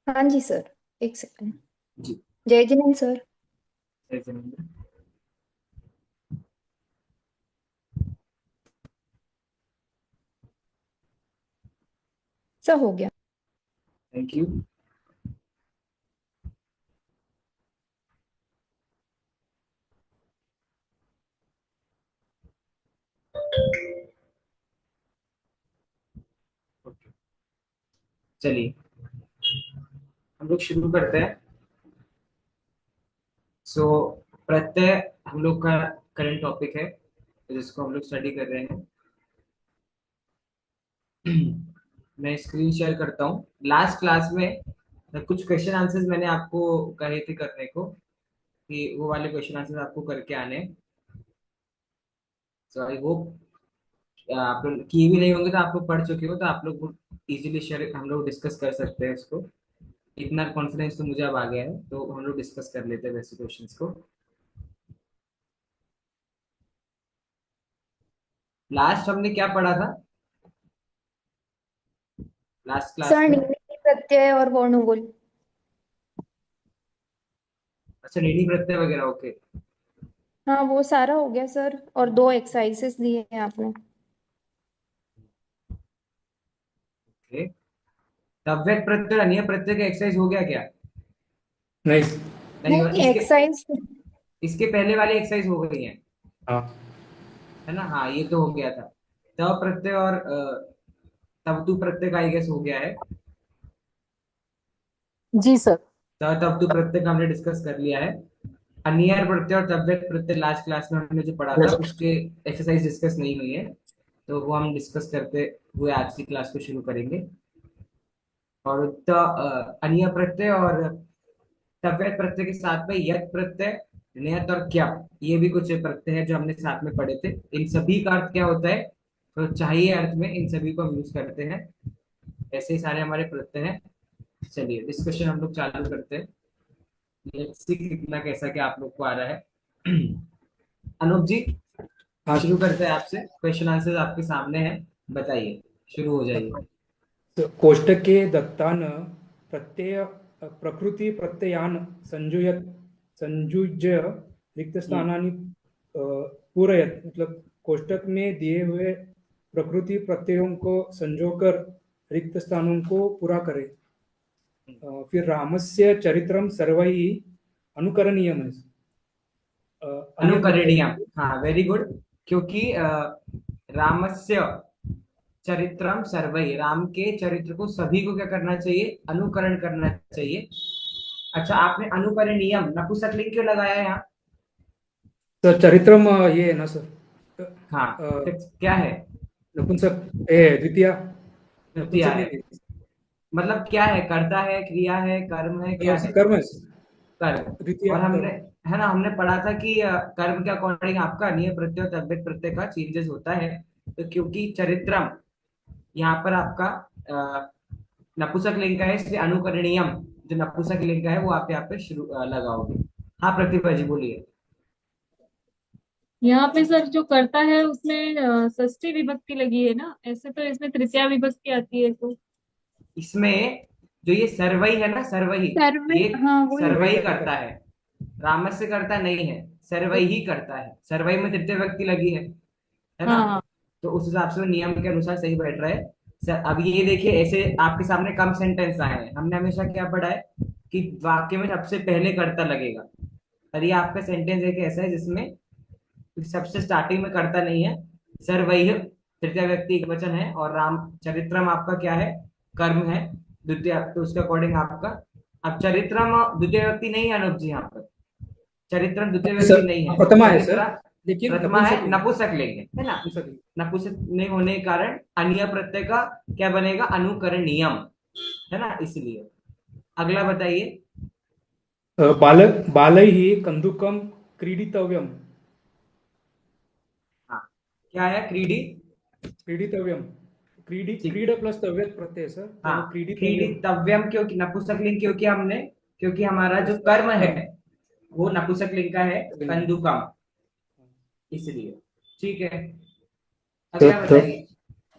हाँ जी सर, एक सेकंड। जी। जय जिनेन्द्र सर। जैसे थैंक सर हो गया। यू। ओके, चलिए हम लोग शुरू करते हैं। सो प्रत्यय हम लोग का करंट टॉपिक है जिसको हम लोग स्टडी कर रहे हैं। मैं स्क्रीन शेयर करता हूँ। लास्ट क्लास में कुछ क्वेश्चन आंसर्स मैंने आपको कहे थे करने को, कि वो वाले क्वेश्चन आंसर्स आपको करके आने। सो आई होप आप लोग किए भी नहीं होंगे, तो आप लोग पढ़ चुके हो, तो आप लोग इजीली शेयर हम लोग डिस्कस कर सकते हैं इसको। इतना कॉन्फिडेंस तो मुझे अब आ गया है, तो हम लोग डिस्कस कर लेते हैं वैसे क्वेश्चंस को। लास्ट हमने क्या पढ़ा था लास्ट क्लास सर में? निमित्त प्रत्यय और वर्णोगुल। अच्छा, नीडी प्रत्यय वगैरह, ओके। हाँ वो सारा हो गया सर, और दो एक्सरसाइजेस दिए हैं आपने। ओके, तव्यक प्रत्यय और अन्य प्रत्यय का एक्सरसाइज हो गया क्या? नहीं। नहीं हुआ। नहीं इसके एक्सरसाइज। इसके पहले वाली एक्सरसाइज हो गई है, हाँ। है ना? हाँ, ये तो हो गया था। तव प्रत्यय और तवतु प्रत्यय का आई गेस हो गया है। जी सर। तवतु प्रत्यय का हमने डिस्कस कर लिया है। अन्य प्रत्यय और तव्यक प्रत्यय लास्ट क्लास में हमने जो पढ़ा था उसके एक्सरसाइज डिस्कस नहीं हुई है, तो वो हम डिस्कस करते हुए आज की क्लास को शुरू करेंगे। और अन्य प्रत्यय और तव्यक प्रत्यय के साथ में यत प्रत्यय, नियत और क्या, ये भी कुछ प्रत्यय है जो हमने साथ में पढ़े थे। इन सभी का अर्थ क्या होता है, तो चाहिए अर्थ में इन सभी को हम यूज करते हैं। ऐसे ही सारे हमारे प्रत्यय हैं। चलिए डिस्कशन हम लोग चालू करते हैं। लेट्स सी कितना कैसा क्या आप लोग को आ रहा है। अनूप जी, हाँ शुरू करते हैं आपसे। क्वेश्चन आंसर आपके सामने है, बताइए, शुरू हो जाइए। तो कोष्टके दत्तान प्रत्यय प्रकृति प्रत्ययान संयुज्य रिक्त हम्म। स्थानानि पूरयत, मतलब कोष्टक में दिए हुए प्रकृति प्रत्ययों को संजोकर रिक्त स्थानों को पूरा करे। फिर रामस्य चरित्रम सर्वैः अनुकरणीयम है। अन्य प्रत्यय। अनुकरणीयम, हाँ वेरी गुड। क्योंकि रामस्य चरित्रम सर्वै, राम के चरित्र को सभी को क्या करना चाहिए? अनुकरण करना चाहिए। अच्छा, आपने अनुकरणीयम नपुंसकलिंग क्यों लगाया है यहाँ? तो चरित्रम ये है ना सर। हाँ, अ, फिर क्या है? नपुंसक ए द्वितीय द्वितीय है, नपुंसकलिंग है। मतलब क्या है? कर्ता है, क्रिया है, कर्म है, क्या है? कर्म है। कर्म। द्वितीय और हमने, कर्म। है ना, हमने पढ़ा था कि कर्म के अकॉर्डिंग आपका नियत प्रत्यय और तद्धित प्रत्यय का चेंजेस होता है। तो क्योंकि चरित्रम यहाँ पर आपका नपुंसक लिंग का है, इसलिए अनुकरणीयम जो नपुंसक लिंग का है वो आप यहाँ पे शुरू लगाओगे। हाँ प्रतिभा जी बोलिए। यहाँ पे सर जो करता है उसमें षष्ठी विभक्ति लगी है ना, ऐसे तो इसमें तृतीया विभक्ति आती है तो। इसमें जो ये सर्वई है ना, सर्वई, सर्वे। ये हाँ वही। वही सर्वई करता करता है। है, रामस्य करता नहीं है। सर्वई ही करता है, सर्वई में तृतीय व्यक्ति लगी है ना? हाँ हाँ। तो उस हिसाब से वो नियम के अनुसार सही बैठ रहा है। सर अब ये देखिए, ऐसे आपके सामने कम सेंटेंस आए हैं, हमने हमेशा क्या पढ़ा है कि वाक्य में सबसे पहले कर्ता लगेगा। और ये आपका सेंटेंस एक ऐसा है जिसमें सबसे स्टार्टिंग में कर्ता नहीं है। सर वही तृतीय व्यक्ति एक वचन है, और राम चरित्रम आपका क्या है? कर्म है द्वितीय, तो उसके अकॉर्डिंग आपका। अब चरित्रम द्वितीय व्यक्ति नहीं है अनूप जी, यहाँ पर चरित्रम द्वितीय व्यक्ति सर नहीं है। प्रथमा है सर, चरित्र लेकिन प्रथमा है, नपुंसकलिंग। नपुंसक लिंग है ना? नपुंसकलिंग। नपुंसक नहीं होने के कारण अन्य प्रत्यय का क्या बनेगा? अनुकरणीयम, है ना? इसलिए अगला बताइए। बाल बालैः कन्दुकं क्रीडितव्यम। हाँ, क्या है? क्रीडी। क्रीडितव्यम। ठीक। क्रीड प्लस तव्यत प्रत्यय सर, हाँ, तो क्रीडितव्यम। क्रीडितव्यम क्योंकि नपुंसक लिंग, क्योंकि हमने, क्योंकि हमारा जो कर्म है हाँ। वो नपुंसक लिंग का है, कंदुकम, इसलिए। ठीक है, अगला तत् बताइए।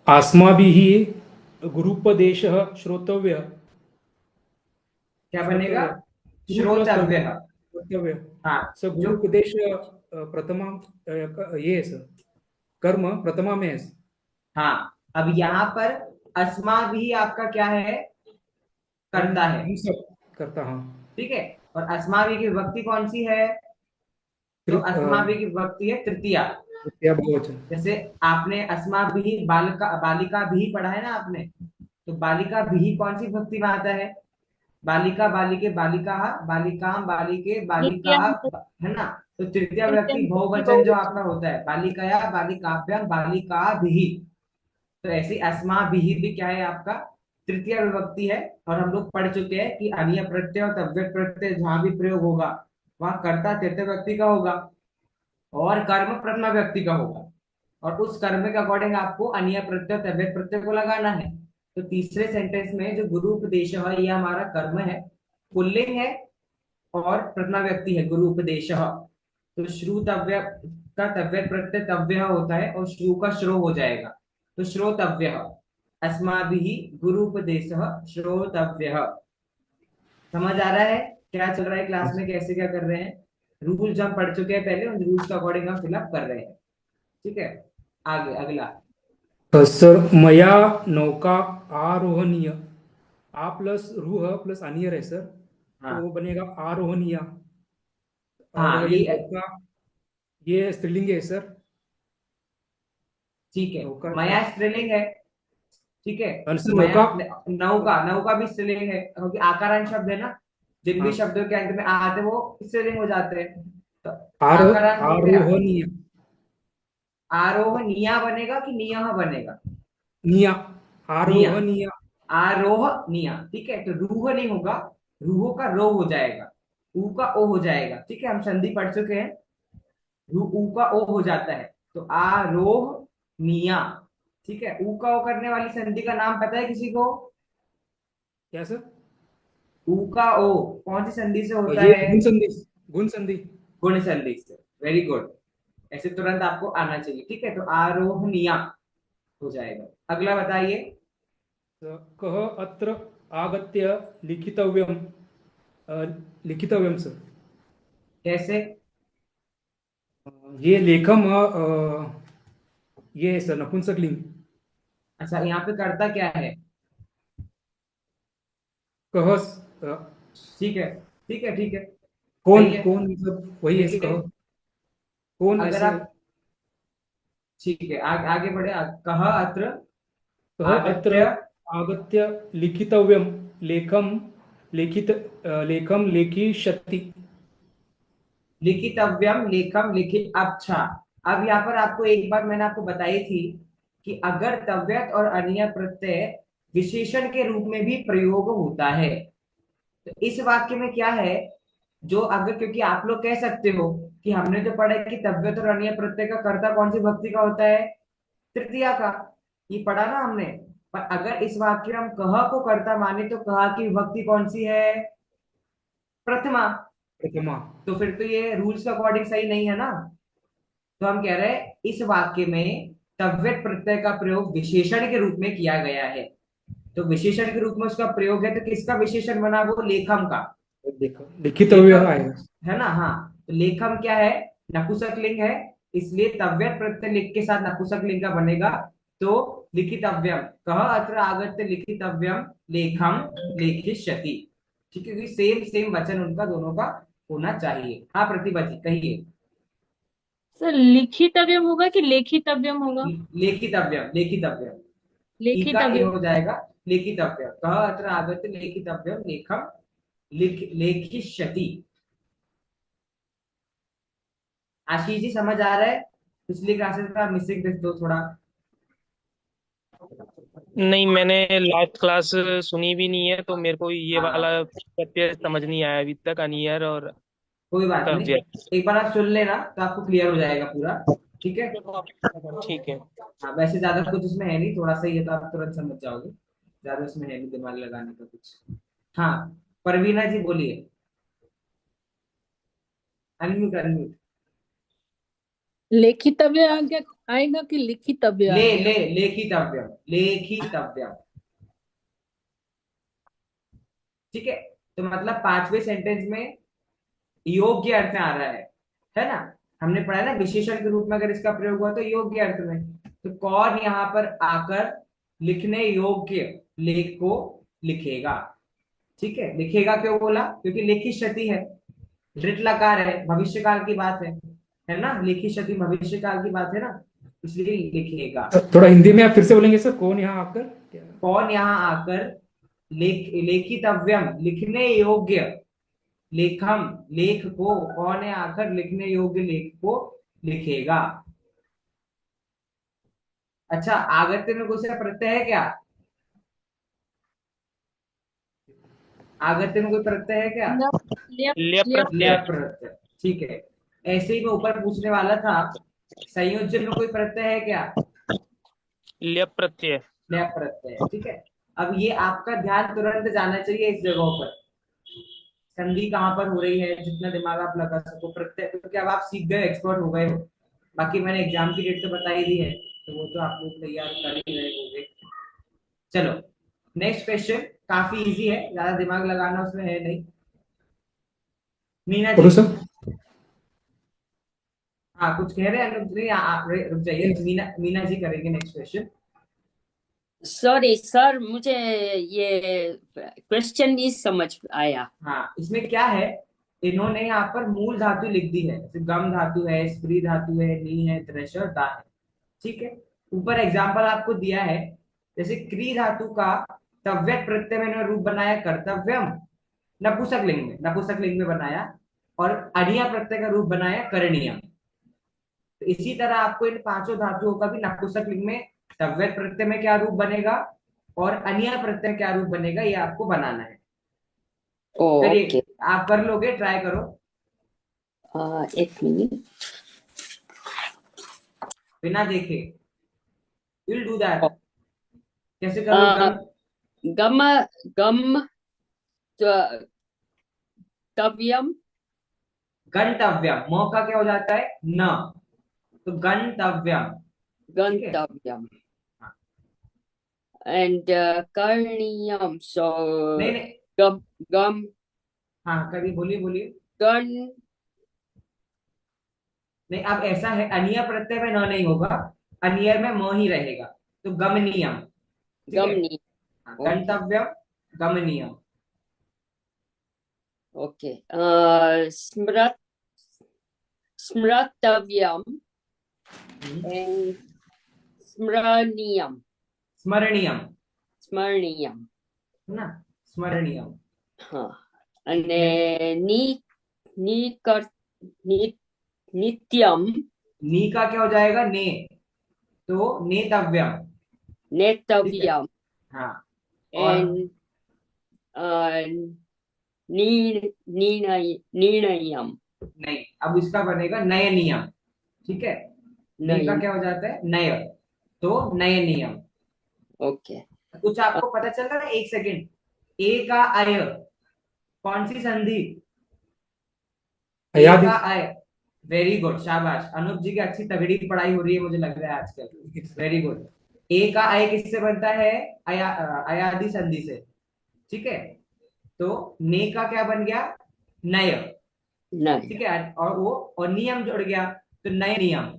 अस्माभिः गुरूपदेशः श्रोतव्यः। क्या बनेगा? श्रोतव्य, गुरु प्लस श्रोतव्य। कर्तव्य। हाँ, सर जो गुरु उपदेश प्रथमा ये है सर, कर्म प्रथमा में है। हाँ, अब यहाँ पर अस्मा भी आपका क्या है? हम करता है। हम सब करता, हाँ। ठीक है। और अस्माभि की विभक्ति कौन सी है? तो अस्माभि की विभक्ति है तृतीया। तृतीया बहुवचन। जैसे आपने अस्माभि बालिका बालिका भी पढ़ा है ना आपने, तो बालिका भी कौन सी विभक्ति में आता है? बालिका, बालिके, बालिका, बालिकाम, बालिके, बालिका, तृतीयांत। है ना? तो तृतीय व्यक्ति तृतीयांत की बहुवचन जो बहुवचन। आपका होता है, बालिकाया, बालिकाभ्याम, बालिका भी। तो ऐसी अस्मा भी क्या है आपका? तृतीय विभक्ति है। और हम लोग पढ़ चुके हैं कि अनीय प्रत्यय और तव्यत प्रत्यय जहां भी प्रयोग होगा वहां कर्ता तृतीय व्यक्ति का होगा और कर्म प्रथमा व्यक्ति का होगा। और उस कर्म के अकॉर्डिंग आपको अनीय प्रत्यय तव्यत प्रत्यय को लगाना है। तो तीसरे सेंटेंस में जो गुरु उपदेश है ये हमारा कर्म है, पुल्लिंग है और प्रथमा व्यक्ति है गुरु उपदेश। तो श्रु तव्य का तव्यत प्रत्यय तव्य होता है और श्रु का श्रो हो जाएगा। तो श्रोतव्य, अस्माभिः गुरु उपदेश श्रोतव्य। समझ आ रहा है क्या चल रहा है क्लास में, कैसे क्या कर रहे हैं? रूल्स हम पढ़ चुके हैं पहले, उन रूल्स के अकॉर्डिंग हम फिलअप कर रहे हैं। ठीक है, आगे अगला। सर मया नौका आरोहणीय, आ प्लस रूह प्लस अनियर है सर, तो वो हाँ बनेगा आरोहणीय। और हाँ, ये ये नौका, ये स्त्रीलिंग है सर। ठीक है। नौका मया स्त्रीलिंग है। ठीक है। सर मया, नौका। नौका, नौका भी स्त्रीलिंग है क्योंकि आकारांत शब्द है ना। जिन भी हाँ, शब्दों के अंत में आ आते हैं वो स्त्रीलिंग हो जाते हैं। तो आकारांत हो गया। आरोहणीय। आरोहणीया बनेगा कि नियह बनेगा? निया, निया, आरोहणीय। आरोहणीया। ठीक है, तो रूह नहीं होगा, रूह का रो हो जाएगा, ऊ का ओ हो जाएगा। ठीक है, हम संधि पढ़ चुके हैं, ऊ का ओ हो जाता है। तो आरोहणीया। ठीक है, ऊ का ओ करने वाली संधि का नाम पता है किसी को? क्या सर? ऊ का ओ कौन सी संधि से होता ये है? गुण संधि, गुण संधि। गुण संधि से। वेरी गुड, ऐसे तुरंत आपको आना चाहिए। ठीक है, तो आरोहणीया हो जाएगा। अगला बताइए। कः अत्र आगत्य लिखितव्यम, अ, लिखितव्यम सर। कैसे? ये लेखम ये है सर नपुंसकलिंग। अच्छा, यहाँ पे करता क्या है? कह ठीक है, ठीक है, ठीक है, कौन सही है। कौन मतलब वही है कह, लेकिन कौन अगर ऐसे। आप, ठीक है, आगे बढ़े। कह अत्र कह अत्र आगत्य आगत्य लिखितव्यम, लेखम लिखित, लेखम लेखिष्यति। लिखितव्यम, लेखम लिखित। अच्छा, अब यहाँ पर आपको एक बात मैंने आपको बताई थी कि अगर तव्यत और अन्य प्रत्यय विशेषण के रूप में भी प्रयोग होता है तो इस वाक्य में क्या है? जो अगर, क्योंकि आप लोग कह सकते हो कि हमने तो पढ़ा है कि तव्यत और अन्य प्रत्यय का कर्ता कौन सी भक्ति का होता है? तृतीया का। ये पढ़ा ना हमने। पर अगर इस वाक्य में हम कह को कर्ता माने तो कहा की विभक्ति कौन सी है? प्रथमा। प्रथमा। तो फिर तो ये रूल्स के अकॉर्डिंग सही नहीं है ना। तो हम कह रहे हैं इस वाक्य में तव्यत प्रत्यय का प्रयोग विशेषण के रूप में किया गया है। तो विशेषण के रूप में उसका प्रयोग है, तो किसका विशेषण बना? वो लेखम का। देखो लिखितव्य लेखम, आएगा। है ना? हाँ, तो लेखम क्या है? नपुंसक लिंग है, इसलिए तव्यत प्रत्यय लिख के साथ नपुंसक लिंग का बनेगा। तो लिखितव्यम, कह अत्र आगत्य लिखितव्यम लेखम लेखिष्यति। ठीक है, क्योंकि सेम सेम वचन उनका दोनों का होना चाहिए। हाँ प्रतिभा जी कहिए। सर लिखितव्यम होगा कि लेखितव्यम होगा? लेखितव्यम, लेखितव्यम। ई का ए लेखितव्यम। हो जाएगा। लेखितव्यम, कह अत्र आगत्य लेखितव्यम लेखम लेखिष्यति। आशीष जी समझ आ रहा है? पिछली क्लासेस में आप मिसिंग थे तो थोड़ा। नहीं, मैंने लास्ट क्लास सुनी भी नहीं है, तो मेरे को ये वाला हाँ, प्रत्यय समझ नहीं आया अभी तक, अनियर और कोई बात नहीं, तव्य। एक बार आप सुन लेना तो आपको क्लियर हो जाएगा पूरा। ठीक है। ठीक है। हाँ, वैसे ज्यादा कुछ उसमें है नहीं, थोड़ा सा ही है तो आप तुरंत समझ जाओगे। ज्यादा उसमें है नहीं दिमाग लगाने का कुछ। हाँ, परवीना जी बोलिए। Unmute, unmute. लेखितव्य आगे आएगा कि लिखितव्य ले आएगा? ले लेखितव्यम, लेखितव्यम। ठीक है। तो मतलब पांचवें सेंटेंस में योग्य अर्थ में आ रहा है ना। हमने पढ़ा है ना, विशेषण के रूप में अगर इसका प्रयोग हुआ तो योग्य अर्थ में। तो कौन यहाँ पर आकर लिखने योग्य लेख को लिखेगा। ठीक है, लिखेगा क्यों बोला, क्योंकि लेखी क्षति है, ऋत लकार है, भविष्य काल की बात है ना, लेखी क्षति भविष्य काल की बात है ना, इसलिए लिखेगा। थोड़ा हिंदी में आप फिर से बोलेंगे सर, कौन यहाँ आकर क्या? कौन यहाँ आकर लेखितव्यम लिखने योग्य लेखम लेख को, कौन है आकर लिखने योग्य लेख को लिखेगा। अच्छा, आगत्य में कोई सा प्रत्यय है क्या, आगत्य में कोई प्रत्यय है क्या। ल्यप ल्यप ल्यप प्रत्यय। ल्यप प्रत्यय, ठीक है। ऐसे ही मैं ऊपर पूछने वाला था, संयोजन में कोई प्रत्यय है क्या, ल्यप प्रत्यय। ल्यप प्रत्यय, ठीक है। अब ये आपका ध्यान तुरंत जाना चाहिए इस जगहों पर, संधि कहाँ पर हो रही है, जितना दिमाग आप लगा सको प्रत्यय, क्योंकि अब आप सीख गए, एक्सपर्ट हो गए हो। बाकी मैंने एग्जाम की डेट तो बता ही दी है, तो वो तो आप लोग तैयार कर ही रहे होंगे। चलो नेक्स्ट क्वेश्चन, काफी इजी है, ज्यादा दिमाग लगाना उसमें है नहीं। मीना बोलो जी, सर। हाँ कुछ कह रहे हैं अनुज जी, रुक जाइए, मीना जी करेंगे नेक्स्ट क्वेश्चन। सॉरी सर, मुझे ये क्वेश्चन नहीं समझ आया। हाँ, इसमें क्या है, इन्होंने यहाँ पर मूल धातु लिख दी है, जैसे गम धातु है, स्त्री धातु है, नी है, दृश और दा है। ठीक है, ऊपर एग्जाम्पल आपको दिया है, जैसे क्री धातु का तव्यक प्रत्यय में इन्होंने रूप बनाया कर्तव्यम, नपुंसक लिंग में बनाया, और अनिया प्रत्यय का रूप बनाया करणीयम। तो इसी तरह आपको इन पांचों धातुओं का भी नपुंसक लिंग में तव्यक प्रत्यय में क्या रूप बनेगा और अनिया प्रत्यय क्या रूप बनेगा, ये आपको बनाना है। ओके। करिए, आप कर लोगे, ट्राई करो। एक मिनट। बिना देखे, विल डू दैट। कैसे करोगे, गम गम तव्यम। गंतव्यम, मौ का क्या हो जाता है न, तो गंतव्यम। ठीक है, गंतव्यम एंड करणीयम। सो नहीं नहीं, गम गम हाँ कभी बोलिए बोलिए। गण नहीं, अब ऐसा है, अनिया प्रत्यय में न नहीं होगा, अनियर में म ही रहेगा, तो गमनीयम। ठीक है, गमनी। हाँ, ओके गंतव्यम गमनीयम। ओके। स्मृत स्मृतव्यम एंड स्मरणीयम। स्मरणीयम, स्मरणीयम। है ना, स्मरणीयम। हाँ। અને ની ની કર नि, नित्यम नी का क्या हो जाएगा ने, तो नेतव्यम। ठीक है, नेतव्यम हाँ। और एंड निर्णयम। नहीं, अब इसका बनेगा नय नियम। ठीक है, ने का नयम। क्या हो जाता है नय, तो नय नियम। ओके। कुछ आपको पता चल रहा है, एक सेकेंड, ए का अय कौन सी संधि, ए अयादि। का अय, वेरी गुड, शाबाश, अनूप जी की अच्छी तगड़ी पढ़ाई हो रही है मुझे लग रहा है आजकल, वेरी गुड। ए का अय किससे बनता है, अयादि संधि से। ठीक है, तो ने का क्या बन गया नय। नहीं। ठीक है, और वो और नियम जुड़ गया, तो नए नियम।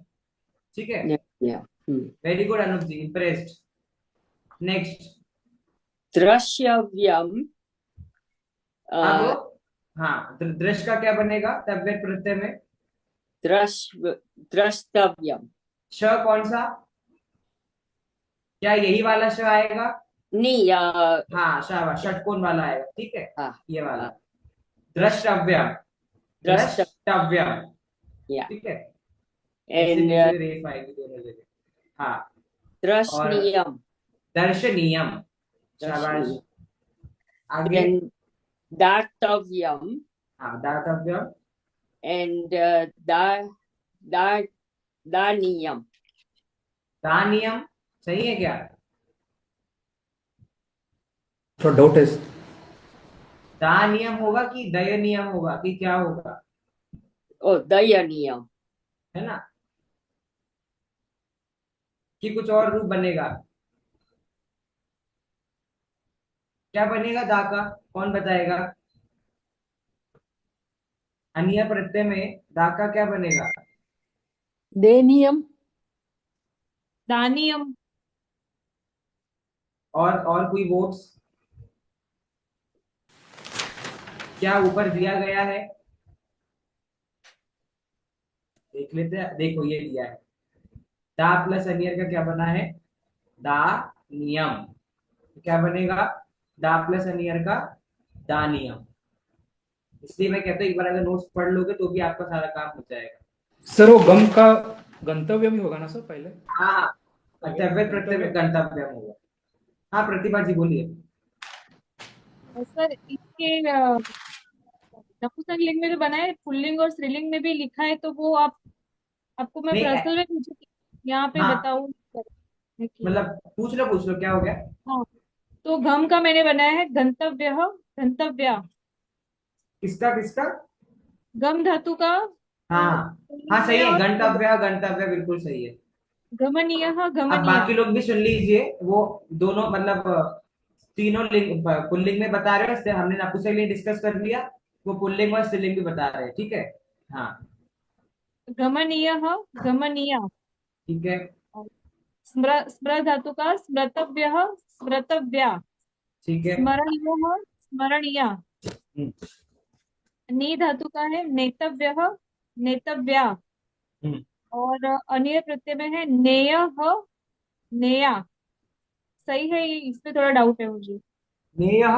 ठीक है, नहीं। वेरी गुड अनूप जी, इम्प्रेस्ड। नेक्स्ट, द्रश्यव्यम। अब हाँ, दृश्य का क्या बनेगा तव्यत प्रत्यय में, द्रष्टव्यम। श कौन सा, क्या यही वाला श आएगा, नहीं। हाँ शाबाश, षटकोण वाला आएगा। ठीक है, हाँ, ये वाला, दृष्ट द्रष्टव्यम, दृष्ट द्रष्टव्यम। या ठीक है, ऐसे एंड नीचे रेफ आएगी दोनों जगह, हाँ। और दर्शनीयम। दर्शनीयम, शाबाश। दर्शनीयम आगे, एंड दातव्यम हाँ दातव्यम, एंड दा दानीयम। दानियम, सही है क्या, थोड़ा डाउट है। दानियम होगा कि दयनियम होगा कि क्या होगा, ओ दयनीयम। है ना, कि कुछ और रूप बनेगा, क्या बनेगा दा का, कौन बताएगा। अनियर प्रत्यय में दा का क्या बनेगा? दयनीयम। दानियम। और कोई वोट्स? क्या ऊपर दिया गया है? देख लेते हैं, देखो ये दिया है, दा प्लस अनियर का क्या बना है? दा नियम। तो क्या बनेगा? दा प्लस अनियर का दा नियम। इसलिए मैं कहता हूँ एक बार अगर नोट्स पढ़ लोगे तो भी आपका सारा काम हो जाएगा। सर वो गम का गंतव्य भी होगा ना सर पहले? हाँ हाँ, कर्तव्य प्रत्यय में गंतव्य होगा। हाँ प्रतिभा जी बोलिए। और सर इसके नपुंसकलिंग में जो बना है, पुल्लिंग और स्त्रीलिंग में भी लिखा है, तो वो आपको मैं नहीं पर्सनल में पूछूं, यहाँ पे हाँ, बताऊं कि? मतलब पूछ लो क्या हो गया। हाँ, तो घम का मैंने बनाया है गंतव्य, गंतव्या। किसका किसका? गम धातु का हाँ तो हाँ हाँ, पुल्लिंग सही में, है, और गंतव्य गंतव्य बिल्कुल सही है। गमनीय, अब गमनीय। बाकी लोग भी सुन लीजिए, वो दोनों मतलब तीनों लिंग पुल्लिंग में बता रहे हैं, इससे हमने नपुंसकलिंग डिस्कस कर लिया, वो पुल्लिंग और स्त्रीलिंग भी बता रहे हैं, ठीक है। हाँ गमनीय, गमनीय। ठीक है स्मृ धातु का स्मृतव्य, स्मृतव्या। ठीक है। स्मरणीय, स्मरणीय। हम्म, नी धातु का है नेतव्य, नेतव्या। हम्म। और अनिय प्रत्यय में है नेय, नेया। सही है ये? इस पे थोड़ा डाउट है मुझे। नेयः,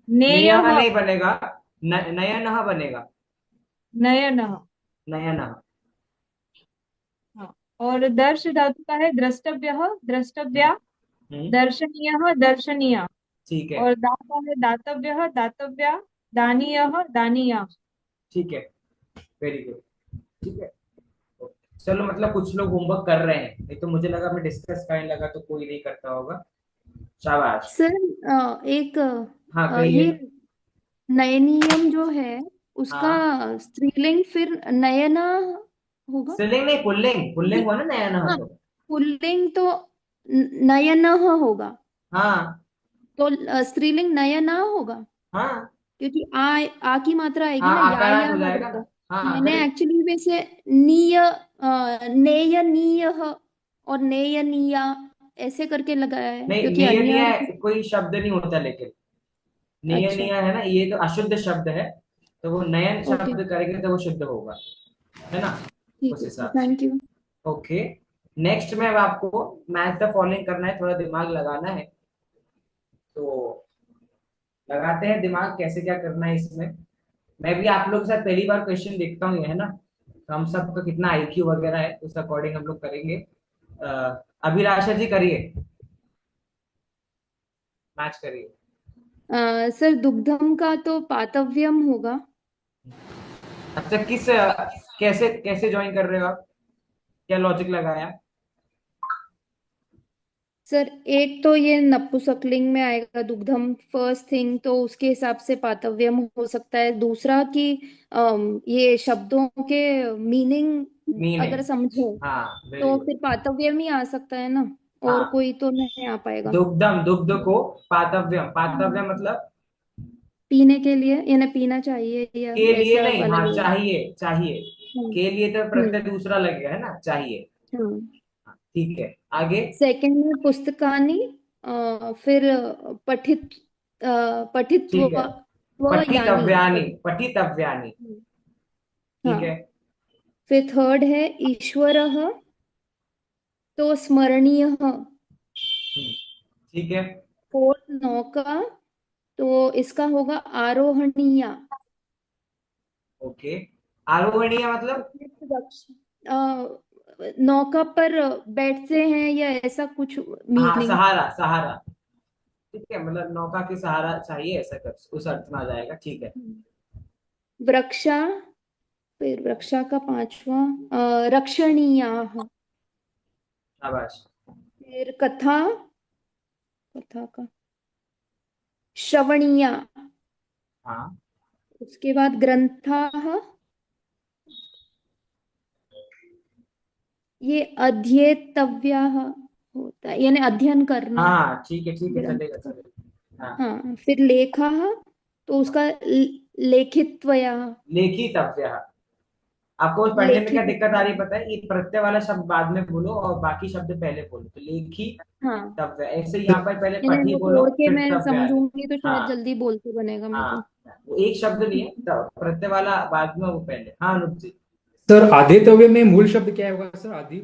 नेय, नेयः नहीं बनेगा, नयनः बनेगा, नयन। नयनः। हाँ। और दर्श धातु का है द्रष्टव्य, हम्म, द्रष्टव्या। हम्म, दर्शनीय, दर्शनीय। ठीक है और दाता है दातव्य, दातव्या। दानीय, दानीया। ठीक है, वेरी गुड, ठीक है। चलो मतलब कुछ लोग होमवर्क कर रहे हैं, नहीं तो मुझे लगा मैं डिस्कस करने लगा तो कोई नहीं करता होगा। शाबाश। सर एक हाँ ये कहिए। नयनियम जो है उसका हाँ, स्त्रीलिंग फिर नयना होगा। स्त्रीलिंग नहीं, पुल्लिंग, पुल्लिंग क्योंकि हुआ ना नयनः हाँ, तो। पुल्लिंग तो नयनः होगा, हाँ तो स्त्रीलिंग नयना होगा, हाँ क्योंकि आ की मात्रा आएगी हाँ, ना, या आकारांत हो जाएगा करके। ना। हाँ मैंने करेक्ट। एक्चुअली वैसे नेय नीय और नेय नीया ऐसे करके लगाया है, नहीं, क्योंकि निय अन्य। निय कोई शब्द नहीं होता, लेकिन निय अच्छा, निय है ना, ये तो अशुद्ध शब्द है, तो वो नयन ओके, शब्द करेंगे तो वो शुद्ध होगा, है ना, ठीक उस है सर, हिसाब से। Thank you. ओके, नेक्स्ट में अब आपको मैच द फॉलोइंग करना है, थोड़ा दिमाग लगाना है, तो लगाते हैं दिमाग, कैसे क्या करना है इसमें। मैं भी आप लोग के साथ पहली बार क्वेश्चन देखता हूँ, ये है ना, तो हम सबका कितना आईक्यू वगैरह है उस अकॉर्डिंग हम लोग करेंगे। अभिलाषा जी करिए, मैच करिए। सर दुग्धम का तो पातव्यम होगा। अच्छा, कैसे कैसे ज्वाइन कर रहे हो आप, क्या लॉजिक लगाया? सर एक तो ये नपुंसकलिंग में आएगा दुग्धम फर्स्ट थिंग, तो उसके हिसाब से पातव्यम हो सकता है। दूसरा कि ये शब्दों के मीनिंग अगर मीनिंग, समझे हाँ वेरी तो गुड। फिर पातव्यम ही आ सकता है ना, और हाँ, कोई तो नहीं आ पाएगा। दुग्धम, दुग्ध को पातव्यम, पातव्यम मतलब पीने के लिए, यानी पीना चाहिए, या के लिए ऐसा नहीं, अलग हाँ अलग। चाहिए चाहिए, हम्म के लिए तो प्रत्यय हम्म दूसरा लगेगा, है ना, चाहिए। हाँ। हाँ, ठीक है, आगे। सेकंड में पुस्तकानि, फिर पठित पठित्व ठीक है, यानी पठितव्यानि, पठितव्यानि, ठीक है। हाँ। फिर थर्ड है ईश्वर, तो स्मरणीय। ठीक है। फोर्थ नौका, तो इसका होगा आरोहणीय। ओके, आरोहणीय मतलब? नौका पर बैठते हैं या ऐसा कुछ हाँ, मीनिंग। सहारा सहारा, ठीक है, मतलब नौका के सहारा चाहिए, ऐसा कर उस अर्थ में आ जाएगा, ठीक है। वृक्षा, फिर वृक्षा का पांचवा रक्षणीय। शाबाश। फिर कथा, कथा का श्रवणीय। हाँ, उसके बाद ग्रंथा, ये अध्येतव्या होता है, यानी अध्ययन करना। हाँ ठीक है ग्रंथ चलेगा का। चलेगा। हाँ हाँ, फिर लेखा, तो उसका लेखित्वया। लेखितव्यः। आपको पढ़ने में क्या लेखित। दिक्कत आ रही है पता है? ये प्रत्यय वाला शब्द बाद में बोलो और बाकी शब्द पहले बोलो। तो लेखी हाँ, तव्य, ऐसे यहाँ पर पहले यानी पठी वो बोलो तोड़ के फिर मैं तव्य आए। समझूंगी तो शायद हाँ जल्दी बोलते बनेगा मेरे को। हाँ, वो एक शब्द नहीं है, प्रत्यय वाला बाद में, वो पहले। हाँ अनुप जी। सर आदितव्य में मूल शब्द क्या होगा सर? आदि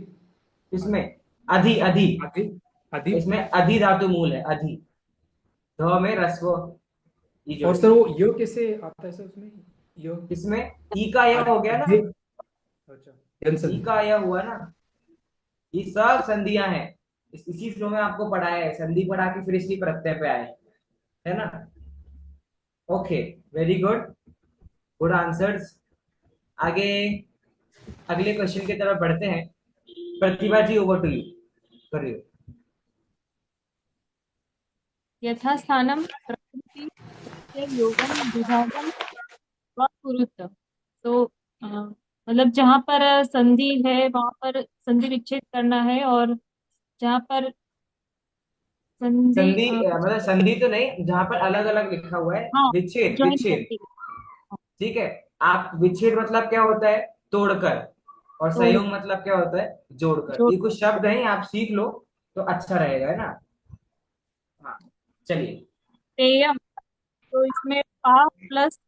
इसमें अधि अधि, आदि आदि। इसमें अधि धातु मूल है, अधि। ध में रस्व ई और जोड़ेंगे। सर वो य कैसे आता है सर उसमें? य इसमें ई का य हो गया ना, आदि। अच्छा, जन ई संधि। का य हुआ ना। ये सब संधियां हैं। इसी फ्लो में आपको पढ़ाया है, संधि पढ़ा के फिर इसी प्रत्यय पे आए, है ना? Okay, very good, good answers. आगे अगले क्वेश्चन की तरफ बढ़ते हैं। प्रतिभा जी, ओवर टू यू, करिए। यथास्थानं प्रकृति प्रत्यय योगम विभागम व कुरुत। तो मतलब जहाँ पर संधि है वहां पर संधि विच्छेद करना है, और जहाँ पर संधि संधि मतलब संधि तो नहीं, जहां पर अलग अलग लिखा हुआ है, हाँ, विच्छेद ज्वाइन विच्छेद। करती है। ठीक है। आप विच्छेद मतलब क्या होता है? तोड़कर। और तोड़ संयोग मतलब क्या होता है? जोड़कर। जोड़ ये कुछ शब्द हैं, आप सीख लो तो अच्छा रहेगा, है ना? हाँ, चलिए। पेयम। तो इसमें पा प्लस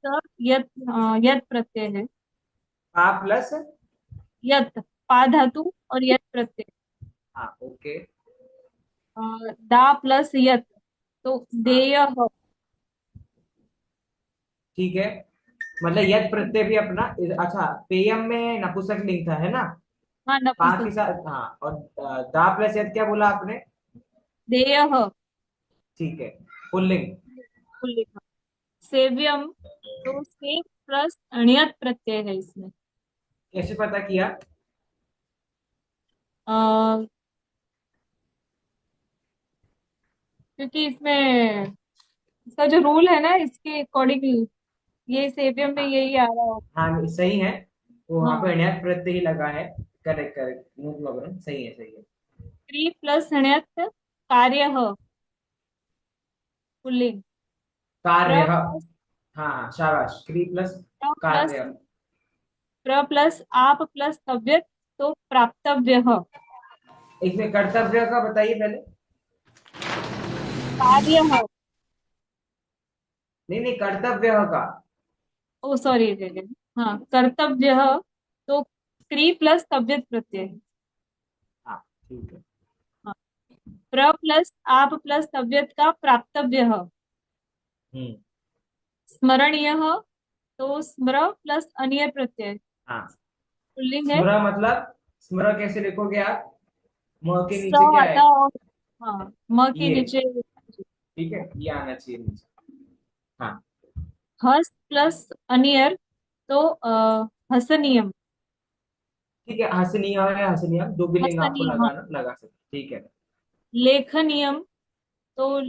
यत, यत प्रत्यय है। आ प्लस। यत, पा धातु और यत प्रत्यय। हाँ ओके। दा प्लस यत, तो हाँ देय। ठीक है, मतलब यद प्रत्यय भी अपना। अच्छा, पेयम में नपुंसक लिंग था, है ना? हाँ, पा नपुंसक। के साथ, हाँ। और दा प्लस यद क्या बोला आपने? देय ठीक है, पुल्लिंग। पुल्लिंग। सेव्यम, तो सेव प्लस अण्यत प्रत्यय है इसमें। कैसे पता किया? अ, क्योंकि इसमें इसका जो रूल है ना, इसके अकॉर्डिंग ये सेव्यम में हाँ यही आ रहा होगा। हाँ, सही है। वो वहां पे हाँ, अण्यत प्रत्यय ही लगा है। करेक्ट करेक्ट, नो प्रॉब्लम, सही है सही है। क्री प्लस अण्यत कार्य पुल्लिंग। कार्य। प्र हाँ प्लस हाँ, शाबाश, क्री प्लस प्र प्लस कार्य। प्र प्लस आप प्लस तव्यत, तो प्राप्तव्य इसमें कर्तव्य का बताइए पहले। कार्य। नहीं नहीं, कर्तव्य का। ओ सॉरी, हाँ, कर्तव्य। तो क्री प्लस तव्यत प्रत्यय। हाँ ठीक है। हाँ, प्र प्लस आप प्लस तव्यत का प्राप्तव्य। हम्म। स्मरणीय, तो स्मर प्लस अनिय प्रत्यय हाँ, पुल्लिंग है। स्मरा मतलब, स्मरा कैसे लिखोगे आप? म के स नीचे क्या है? आता, और हाँ, म के ये। नीचे ठीक है, ये आना चाहिए नीचे। हाँ हस प्लस अनियर, तो हसनियम। ठीक है, हसनीय है, हसनीय जो भी लिंग आपको हसनियम, हाँ। लगाना लगा सकते, ठीक है। लेखनियम, तो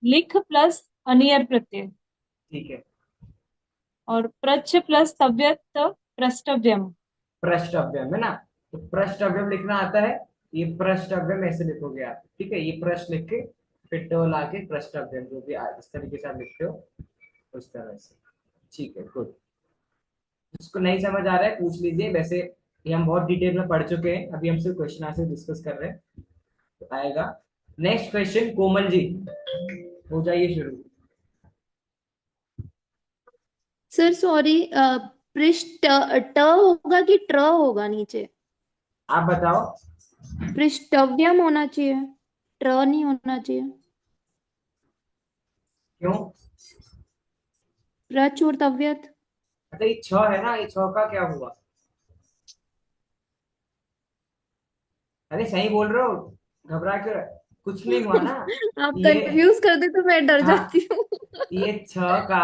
लिख प्लस अनियर प्रत्यय। ठीक है। और प्रच्छ प्लस तव्यत, प्रष्टव्यम। प्रष्टव्यम है ना? तो प्रष्टव्यम लिखना आता है? ये प्रष्टव्यम ऐसे लिखोगे आप, ठीक है? ये प्रश्न लिख के फिर ट ला के प्रष्टव्यम, जो भी इस तरीके से आप लिखते हो उस तरह से। ठीक है, गुड। जिसको नहीं समझ आ रहा है पूछ लीजिए, वैसे ये हम बहुत डिटेल में पढ़ चुके हैं, अभी हम सिर्फ क्वेश्चन आंसर डिस्कस कर रहे हैं, तो आएगा। नेक्स्ट क्वेश्चन, कोमल जी, हो जाइए शुरू। सर सॉरी, पृष्ठ ट होगा कि ट्र होगा नीचे? आप बताओ। पृष्ठव्यम होना चाहिए, ट्र नहीं होना चाहिए। क्यों? प्रच और तव्यत। अच्छा, ये छ है ना, ये छ का क्या हुआ? अरे सही बोल रहे हो, घबरा क्यों रहे? कुछ नहीं हुआ ना। आप ये, कंफ्यूज कर दे तो मैं डर हाँ, जाती हूँ। ये छ का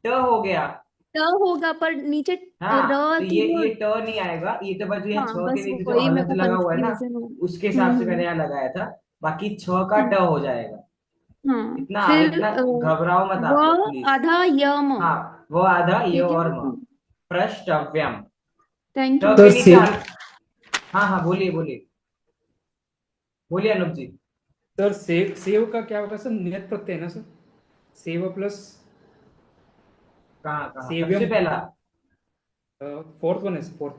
ट हो गया। ट होगा पर नीचे हाँ, र तो थी ये और। ट नहीं आएगा, ये तो बस ये हाँ, छ के बस नीचे जो वही मेरे हलंत को लगा हुआ है ना, कंफ्यूजन हो। उसके हिसाब से मैंने हम्म। यहाँ लगाया था। बाकी छ का ट हो जाएगा। हाँ, इतना फिर इतना घबराओ मत व आप लोग प्लीज। आधा यम। हाँ, वो आधा ये ठीक है। और म। प्रष्टव्यम। थैंक ट यू। के सर नीचे से हाँ हाँ, बोलिए बोलिए, बोलिए अनुप जी। सर सेव सेव का क्या होगा सर? नियत प्रत्यय है ना सर? सेव प्लस कहाँ कहाँ सेव्यम। सबसे पहला? फोर्थ वन है, फोर्थ।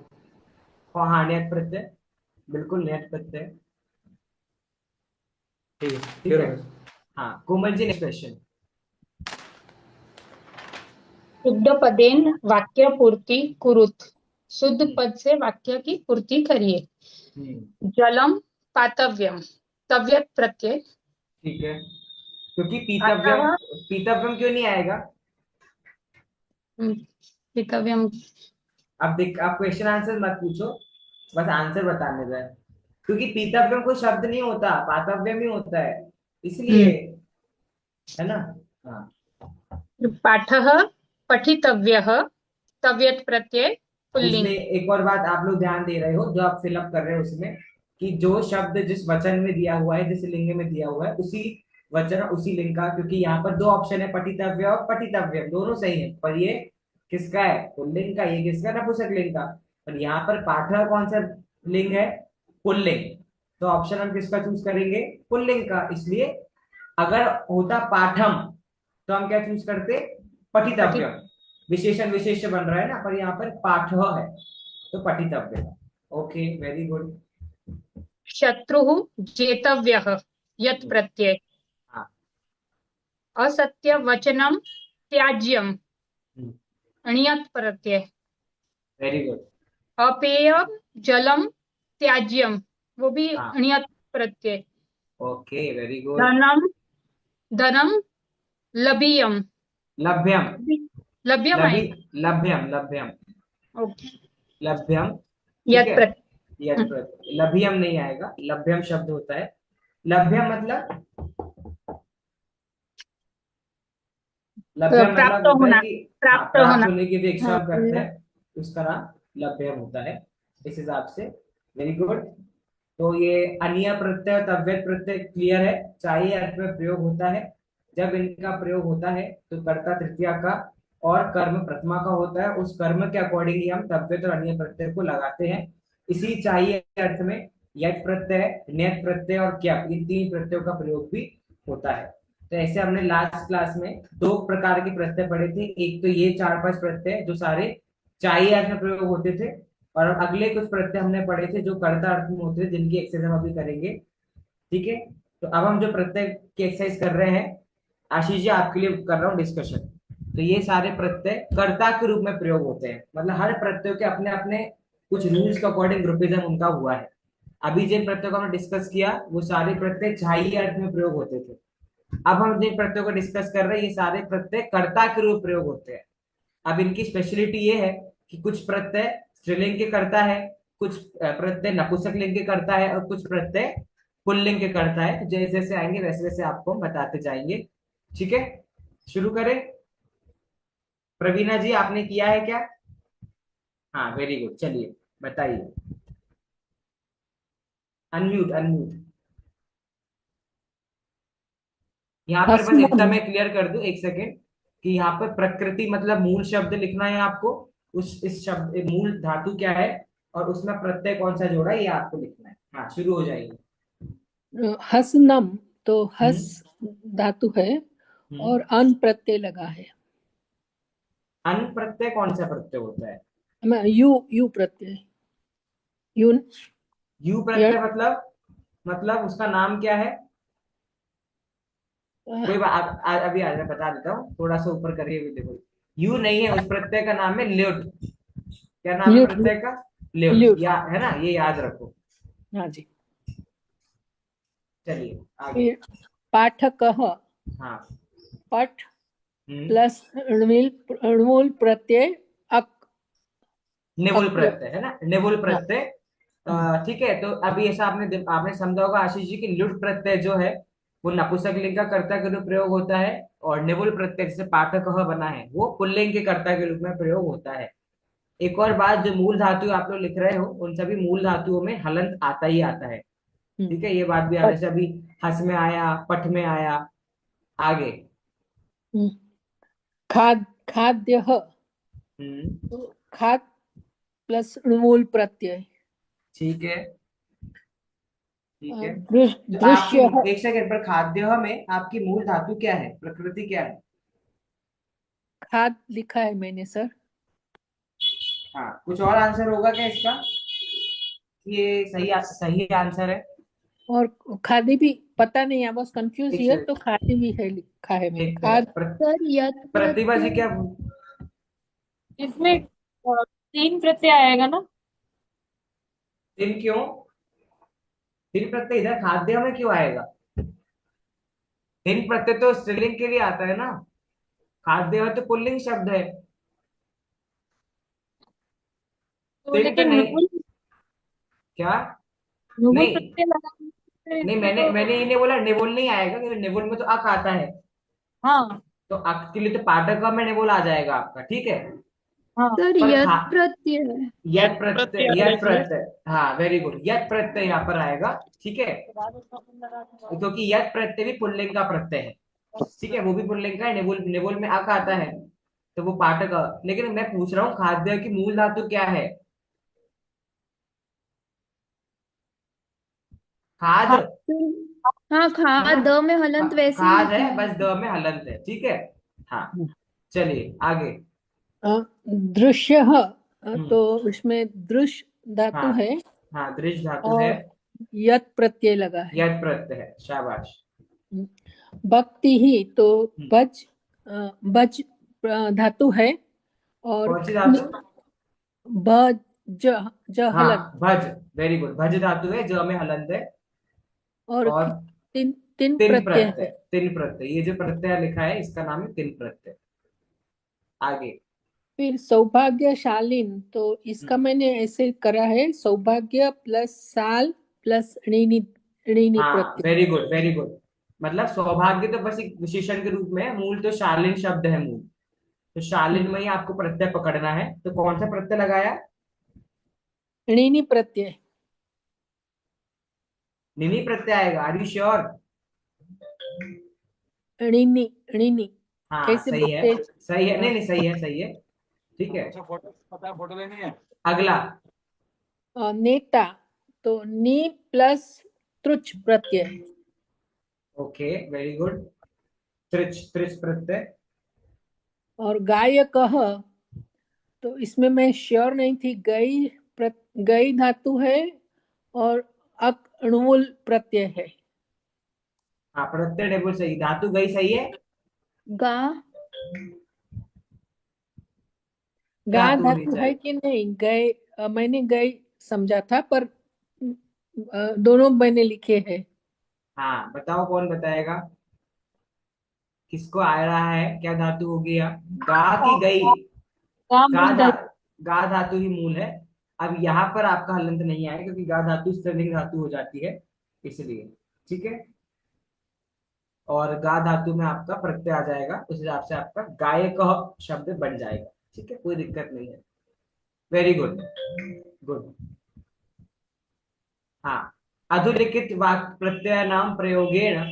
हाँ, न्यत प्रत्यय, बिल्कुल न्यत प्रत्यय। ठीक है, ठीक क्लियर है। हो गया। हाँ, कोमल जी, नेक्स्ट क्वेश्चन। शुद्ध पदेन वाक्य पूर्ति कुरुत। शुद्ध पद से वाक्य की पूर्ति करिए। जलम पातव्यम, तव्यत प्रत्यय। ठीक है, क्योंकि पीतव्यम, अतः पीतव्यम क्यों नहीं आएगा? पितव्यम। अब देख, आप क्वेश्चन आंसर मत पूछो, बस आंसर बताने दे। क्योंकि पीतव्यम कोई शब्द नहीं होता, पातव्यम ही होता है, इसलिए, है ना? हाँ, पाठः पठितव्यः, तव्यत प्रत्यय इसमें पुल्लिंग। एक और बात आप लोग ध्यान दे रहे हो, जो आप फिलअप कर रहे हो उसमें, कि जो शब्द जिस वचन में दिया हुआ है, जिस लिंग में दिया हुआ है, उसी वचन उसी लिंग का, क्योंकि यहाँ पर दो ऑप्शन है, पठितव्य और पठितव्य, दोनों सही है, पर ये किसका है? पुल्लिंग का। ये किसका? नपुंसक लिंग का। पर यहाँ पर पाठ कौन सा लिंग है? पुल्लिंग। तो ऑप्शन हम किसका चूज करेंगे? पुल्लिंग का। इसलिए अगर होता पाठम, तो हम क्या चूज करते? पठित पठितव्य। विशेषण विशेष्य बन रहा है ना, पर यहाँ पर पाठ है, तो पठितव्य। Okay, very good. शत्रुः जेतव्यः, यत प्रत्यय। हाँ। असत्य वचनम त्याज्यम, अणियत प्रत्यय। Very good. अपेय जलम त्याज्यम, वो भी हाँ, अणियत प्रत्यय। Okay, very good. धनम धनम लभीयम, लभ्यम, लभ्यम लभी, आएगा। लभ्यम, लभ्यम, ओके। लभ्यम। ठीक यत है, प्रत्यय। यद लभ्यम नहीं आएगा, लभ्यम शब्द होता है। लभ्यम मतलब, लभ्यम मतलब प्राप्त होता है होना, कि, हाँ, प्राप्त प्राप्त होना। होने की अपेक्षा हाँ, हम करते हैं, उसका नाम लभ्यम होता है, इस हिसाब से। Very good. तो ये अनीय प्रत्यय और तव्यत प्रत्यय क्लियर है, चाहिए अर्थ में प्रयोग होता है। जब इनका प्रयोग होता है तो कर्ता तृतीया का और कर्म प्रथमा का होता है, उस कर्म के अकॉर्डिंग ही हम तव्यत और अनीय प्रत्यय को लगाते हैं। इसी चाहिए अर्थ में यट प्रत्यय, न्यत प्रत्यय और क्या, इन तीन प्रत्ययों का प्रयोग भी होता है। तो ऐसे हमने लास्ट क्लास में दो प्रकार के प्रत्यय पढ़े थे। एक तो ये चार पांच प्रत्यय जो सारे चाहिए अर्थ में प्रयोग होते थे, और अगले कुछ प्रत्यय हमने पढ़े थे जो कर्ता अर्थ में होते थे, जिनकी एक्सरसाइज हम अभी करेंगे। ठीक है, तो अब हम जो प्रत्यय की एक्सरसाइज कर रहे हैं, आशीष जी आपके लिए कर रहा हूँ डिस्कशन। तो ये सारे प्रत्यय कर्ता के रूप में प्रयोग होते हैं, मतलब हर प्रत्यय के अपने अपने कुछ रूल्स के अकॉर्डिंग ग्रुपिज्म उनका हुआ है। अभी जिन प्रत्ययों को हमने डिस्कस किया, वो सारे प्रत्यय चाहिए अर्थ में प्रयोग होते थे। अब हम जिन प्रत्ययों को डिस्कस कर रहे हैं, ये सारे प्रत्यय कर्ता के रूप प्रयोग होते हैं। अब इनकी स्पेशलिटी ये है कि कुछ प्रत्यय स्त्रीलिंग के करता है, कुछ प्रत्यय नपुंसक लिंग के करता है, और कुछ प्रत्यय पुल्लिंग के करता है। तो जैसे जैसे आएंगे वैसे वैसे आपको हम बताते जाएंगे। ठीक है, शुरू करें। प्रवीणा जी, आपने किया है क्या? हाँ, वेरी गुड, चलिए बताइए। Unmute, unmute. यहाँ पर बस इतना हसनम, मैं क्लियर कर दूं, एक सेकेंड, कि यहाँ पर प्रकृति मतलब मूल शब्द लिखना है आपको। उस इस शब्द मूल धातु क्या है और उसमें प्रत्यय कौन सा जोड़ा है, ये आपको लिखना है। हाँ, शुरू हो जाएगी। हसनम, तो हस हम्म, धातु है हम्म। और अन प्रत्यय लगा है। अन प्रत्यय कौन सा प्रत्यय होता है? You you Pratyaya, you. You यण, प्रत्यय मतलब उसका नाम क्या है? कोई बात, अभी आज मैं बता देता हूँ, थोड़ा सा ऊपर करिए भी, देखो। यू नहीं है, उस प्रत्यय का नाम है ल्युट। क्या नाम है ल्यूट, प्रत्यय का? ल्युट, ल्यूट। या है ना, ये याद रखो। हाँ जी। चलिए आगे। फिर पाठकः, हाँ। पठ हम्म। प्लस णुमूल प्रत्यय अक, निवुल अक्र। प्रत्यय है ना, निवुल हाँ। प्रत्यय। हम्म, ठीक है, तो अभी ऐसा आपने आपने समझा होगा आशीष जी की लुट प्रत्यय जो है वो नपुंसक लिंग का कर्ता के रूप प्रयोग होता है, और निवुल प्रत्यय जैसे पाठक बना है वो पुल्लिंग के कर्ता के रूप में प्रयोग होता है। एक और बात, जो मूल धातु आप लोग लिख रहे हो, उन सभी मूल धातुओं में हलंत आता ही आता है। ठीक है, ये बात भी आने पठ। से अभी हस में आया, पठ में आया। आगे। हम्म, खाद्यः, हम्म। तो खाद प्लस णुमूल प्रत्यय। ठीक है, ठीक है। तो आपकी, दृश्य, एक सेकंड पर, खाद्य में आपकी मूल धातु क्या है, प्रकृति क्या है? खाद लिखा है मैंने सर। हाँ, कुछ और आंसर होगा क्या इसका? ये सही आंसर है। और खादी भी पता नहीं, आई वाज कंफ्यूज एक हियर, तो सेकंड, खादी भी है लिखा है मैंने देखते हैं। खाद। सर यत प्रतिभा जी क्या? प्रत्यय इसमें 3 प्रत्यय आएगा ना? तीन क्यों? तीन प्रत्यय इधर खाद्य में क्यों आएगा? तीन प्रत्यय तो स्त्रीलिंग के लिए आता है ना। खाद्य तो पुल्लिंग शब्द है। तो तीन तो लेकिन नहीं। नुबुल क्या? नुबुल नहीं प्रत्यय लगाने से नहीं, इसमें मैंने तो मैंने ये नहीं बोला निवुल नहीं आएगा, क्योंकि निवुल में तो अक आता है। हाँ तो अक के लिए तो पाठक में निवुल आ जाएगा आपका, ठीक है। हाँ। सर पर यत खा प्रत्यय है। यत प्रत्यय प्रत्यय, आएगा यत इसमें। प्रत्यय, हाँ वेरी गुड, यत प्रत्यय यहाँ पर आएगा, ठीक है। क्योंकि यत प्रत्यय भी पुल्लिंग का प्रत्यय है, ठीक है, वो भी पुल्लिंग का है। निवुल निवुल में अक आता है, तो वो पाठक। लेकिन मैं पूछ रहा हूँ खाद्य की मूल धातु क्या है? खाद हाँ, है ना। खा द में हलंत वैसे ही खाद है, लिखा बस है। द में हलंत है, ठीक है। हाँ, चलिए आगे। दृश्य, हम्म। तो इसमें दृश्य धातु हाँ है हाँ, दृश्य धातु है। और यत प्रत्यय लगा है। यत प्रत्यय है, शाबाश। भक्ति ही, तो हम्म। बज बज धातु है और कौन सी धातु? ब ज ज हलंत। हाँ, भज, वेरी गुड, भज धातु है, ज में हलंत है। और और तीन तीन तिन प्रत्यय प्रत्यय, है। तिन प्रत्यय, ये जो प्रत्यय लिखा है इसका नाम है तिन प्रत्यय। आगे। फिर सौभाग्यशालीन, तो इसका मैंने ऐसे करा है, सौभाग्य प्लस साल प्लस ऋणी, ऋणी हाँ, प्रत्यय। Very good very good. मतलब सौभाग्य तो बस एक विशेषण के रूप में है, मूल तो शालीन शब्द है मूल। तो शालीन में ही आपको प्रत्यय पकड़ना है, तो कौन सा प्रत्यय लगाया? ऋणी प्रत्यय। निनी प्रत्यय आएगा, आर यू श्योर? ऋणी, ऋणी हाँ कैसे सही है, बोलते हैं? सही है, नहीं हाँ, नहीं, सही है, सही है, ठीक है। फोटो लेनी है। अगला। नेता, तो नी प्लस त्रुच प्रत्यय। Okay, very good. त्रिच, त्रिच प्रत्यय। और गायक, तो इसमें मैं श्योर नहीं थी, गई गई धातु है और अक अणुमूल प्रत्यय है। हाँ, प्रत्यय टेबल सही, धातु गई सही है। गा क्या गा धातु होनी धातु है चाहिए? कि नहीं, गए मैंने गई समझा था, पर दोनों मैंने लिखे हैं। हाँ, बताओ कौन बताएगा? किसको आ रहा है, क्या धातु हो गया? गा की गई? गा गा मूल धा धातु। गा धातु ही मूल है। अब यहाँ पर आपका हलंत नहीं आएगा, क्योंकि गा धातु स्त्रीलिंग धातु हो जाती है, इसलिए, ठीक है। और गा धातु में आपका प्रत्यय आ जाएगा, उस हिसाब से आपका गायक शब्द बन जाएगा, ठीक है, कोई दिक्कत नहीं है। Very good, good. हाँ, अधुलिखित वाक्य प्रत्यय नाम प्रयोगेण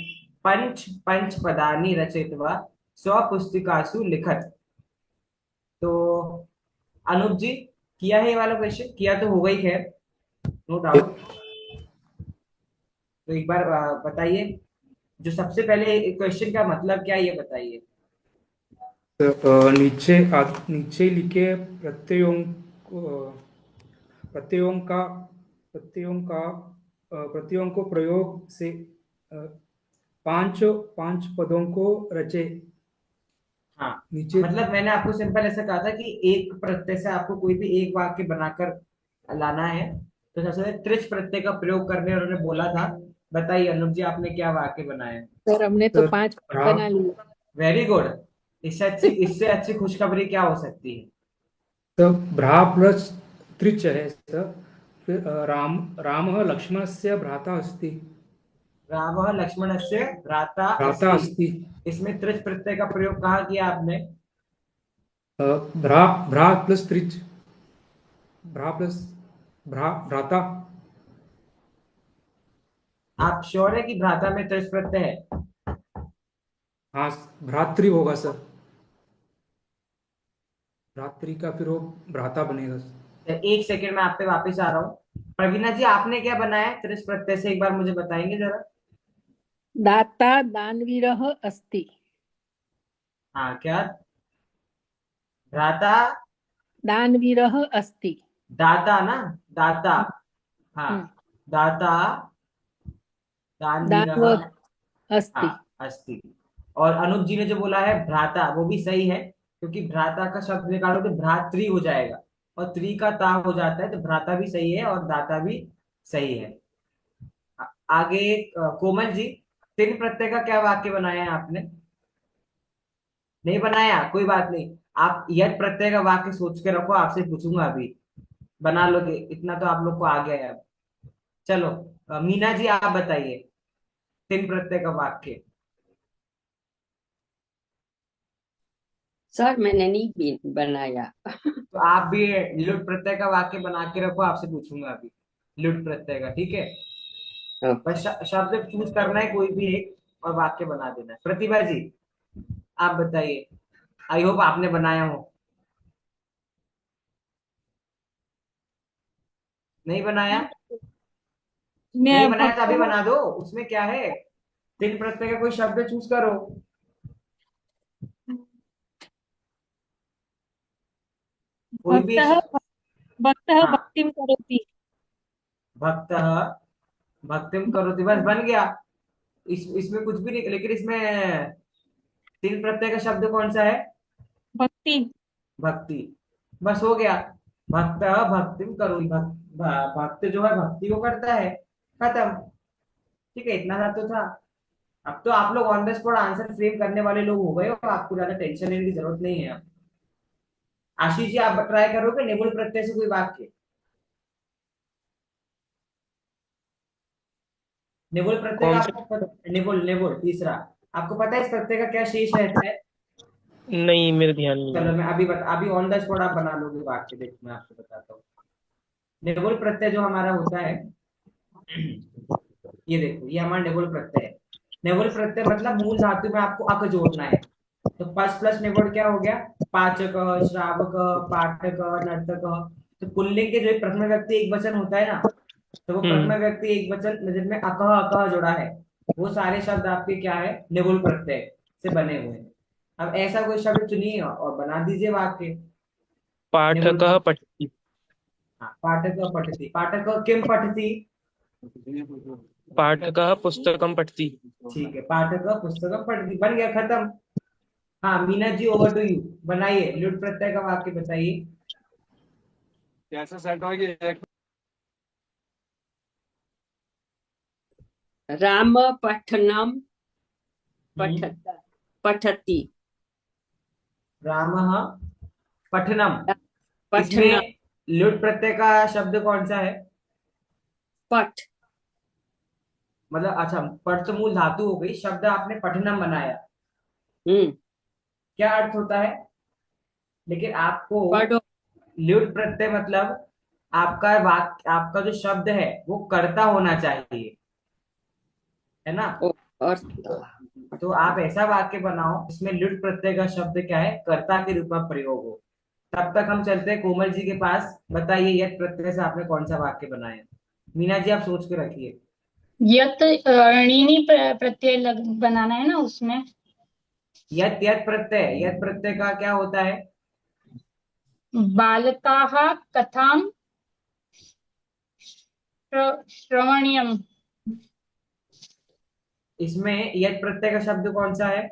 पंच पंच पदानि रचयित्वा स्वपुस्तिकासु लिखत। तो अनूप जी, किया है ये वाला क्वेश्चन? किया तो होगा ही, खैर, नो डाउट। तो एक बार बताइए, जो सबसे पहले क्वेश्चन का मतलब क्या है ये बताइए। नीचे लिखे प्रत्ययों प्रत्ययों का प्रत्ययों का प्रत्ययों को प्रयोग से अ, पांच पांच पदों को रचे। हाँ, नीचे मतलब मैंने आपको सिंपल ऐसा कहा था कि एक प्रत्यय से आपको कोई भी एक वाक्य बनाकर लाना है। तो सबसे पहले त्रिच प्रत्यय का प्रयोग करने उन्होंने बोला था। बताइए अनुप जी, आपने क्या वाक्य बनाया? सर हमने तो 5 भ्रा बना लिए। Very good. इससे अच्छी खुशखबरी क्या हो सकती है? तो भ्रा प्लस त्रिच है सर। फिर राम लक्ष्मणस्य भ्राता अस्ति। रामः लक्ष्मणस्य भ्राता भ्राता अस्ति। अस्ति। इसमें त्रिच प्रत्यय का प्रयोग कहाँ किया आपने? भ्रा भ्रा प्लस त्रिच, भ्रा प्लस भ्राता। आप श्योर है कि भ्राता में त्रिच प्रत्यय है? हाँ, भ्रातृ होगा सर। भ्रातृ का फिर वो भ्राता बनेगा। एक सेकंड में आप पे वापस आ रहा हूँ। प्रवीणा जी, आपने क्या बनाया है त्रिच प्रत्यय से, एक बार मुझे बताएंगे जरा। दाता दानवीरः अस्ति। हाँ, क्या? भ्राता दानवीरः अस्ति। दाता ना, दाता, हाँ, हम्म, दाता दानवीरः, दानवः अस्ति। हाँ, अस्ति। और अनूप जी ने जो बोला है भ्राता, वो भी सही है, क्योंकि भ्राता का शब्द निकालो तो भ्रातृ हो जाएगा, और त्रि का ता हो जाता है, तो भ्राता भी सही है और दाता भी सही है। आगे कोमल जी, तीन प्रत्यय का क्या वाक्य बनाया है आपने? नहीं बनाया, कोई बात नहीं। आप यद प्रत्यय का वाक्य सोच के रखो, आपसे पूछूंगा अभी, बना लोगे इतना तो आप लोग को आ गया है अब। चलो, मीना जी आप बताइए तीन प्रत्यय का वाक्य। सर मैंने नहीं बनाया। तो आप भी लुट प्रत्यय का वाक्य बना के रखो, आपसे पूछूंगा अभी लुट प्रत्यय का, ठीक है? बस शब्द चूज करना है कोई भी एक, और वाक्य बना देना है। प्रतिभा जी आप बताइए, आई होप आपने बनाया हो। नहीं बनाया? नहीं मैं बनाया तो अभी बना दो, उसमें क्या है? तीन प्रत्यय का कोई शब्द चूज करो, कोई भी भक्तः एक। भक्तः हाँ, भक्तिं करोति। भक्त भक्तिम करोति, बस बन गया। इसमें कुछ भी नहीं, लेकिन इसमें तीन प्रत्यय का शब्द कौन सा है? भक्ति। भक्ति, बस हो गया। भक्त भक्तिम करो, भक्त जो है भक्ति को करता है, खत्म। ठीक है, इतना सा तो था। अब तो आप लोग on the spot answer frame करने वाले लोग हो गए हो, आपको ज्यादा टेंशन लेने की जरूरत नहीं है अब। आशीष जी आप ट्राई करोगे निबुल प्रत्यय से कोई वाक्य? निबुल प्रत्यय का कौन से? आपको निबुल निबुल तीसरा, आपको पता है इस प्रत्यय का क्या शेष रहता है? नहीं, मेरे ध्यान नहीं चलो है। मैं अभी ऑन द स्पॉट आप बना लोगे वाक्य, देखो मैं आपको बताता हूँ। निबुल प्रत्यय जो हमारा होता है, ये देखो ये हमारा निबुल प्रत्यय है। निबुल प्रत्यय मतलब मूल धातु में आपको अक जोड़ना है। तो पस प्लस निबुल क्या हो गया? पाचक, श्रावक, पाठक, नर्तक। तो पुल्लिंग के जो प्रथम व्यक्ति एक वचन होता है ना, तो वो प्रथम हम्म। व्यक्ति एक वचन जिनमें अकह अकह जुड़ा है, वो सारे शब्द आपके क्या है? निबुल प्रत्यय से बने हुए हैं। अब ऐसा कोई शब्द चुनिए और बना दीजिए वाक्य। निबुल पाठकः प्रत्यय, पठति। हाँ, पाठक पठति, पाठक किम पठति। पाठकः पुस्तकं पठति। ठीक है, पाठक पुस्तक पठति, बन गया, खत्म। हाँ Meena ji over to you, बनाइए लुट प्रत्यय का वाक्य बताइए। कैसा सेट हो गया? राम पठनम पठति। रामः पठनम, पठनम इसमें लुट प्रत्यय का शब्द कौन सा है? पठ। मतलब अच्छा, पठ तो मूल धातु हो गई, शब्द आपने पठनम बनाया, हम्म, क्या अर्थ होता है? लेकिन आपको पढ़ो। ल्युट प्रत्यय मतलब आपका वाक्य, आपका जो शब्द है वो कर्ता होना चाहिए, है ना? और तो आप ऐसा वाक्य बनाओ जिसमें ल्युट प्रत्यय का शब्द क्या है? कर्ता के रूप में प्रयोग हो। तब तक हम चलते हैं कोमल जी के पास, बताइए यद प्रत्यय से आपने कौन सा वाक्य बनाया? मीना जी आप सोच के रखिए। यत णीनी प्रत्यय बनाना है ना उसमें। यद यद प्रत्यय, यद प्रत्यय का क्या होता है? बालकाः कथां श्रवणीयम। इसमें यद प्रत्यय का शब्द कौन सा है?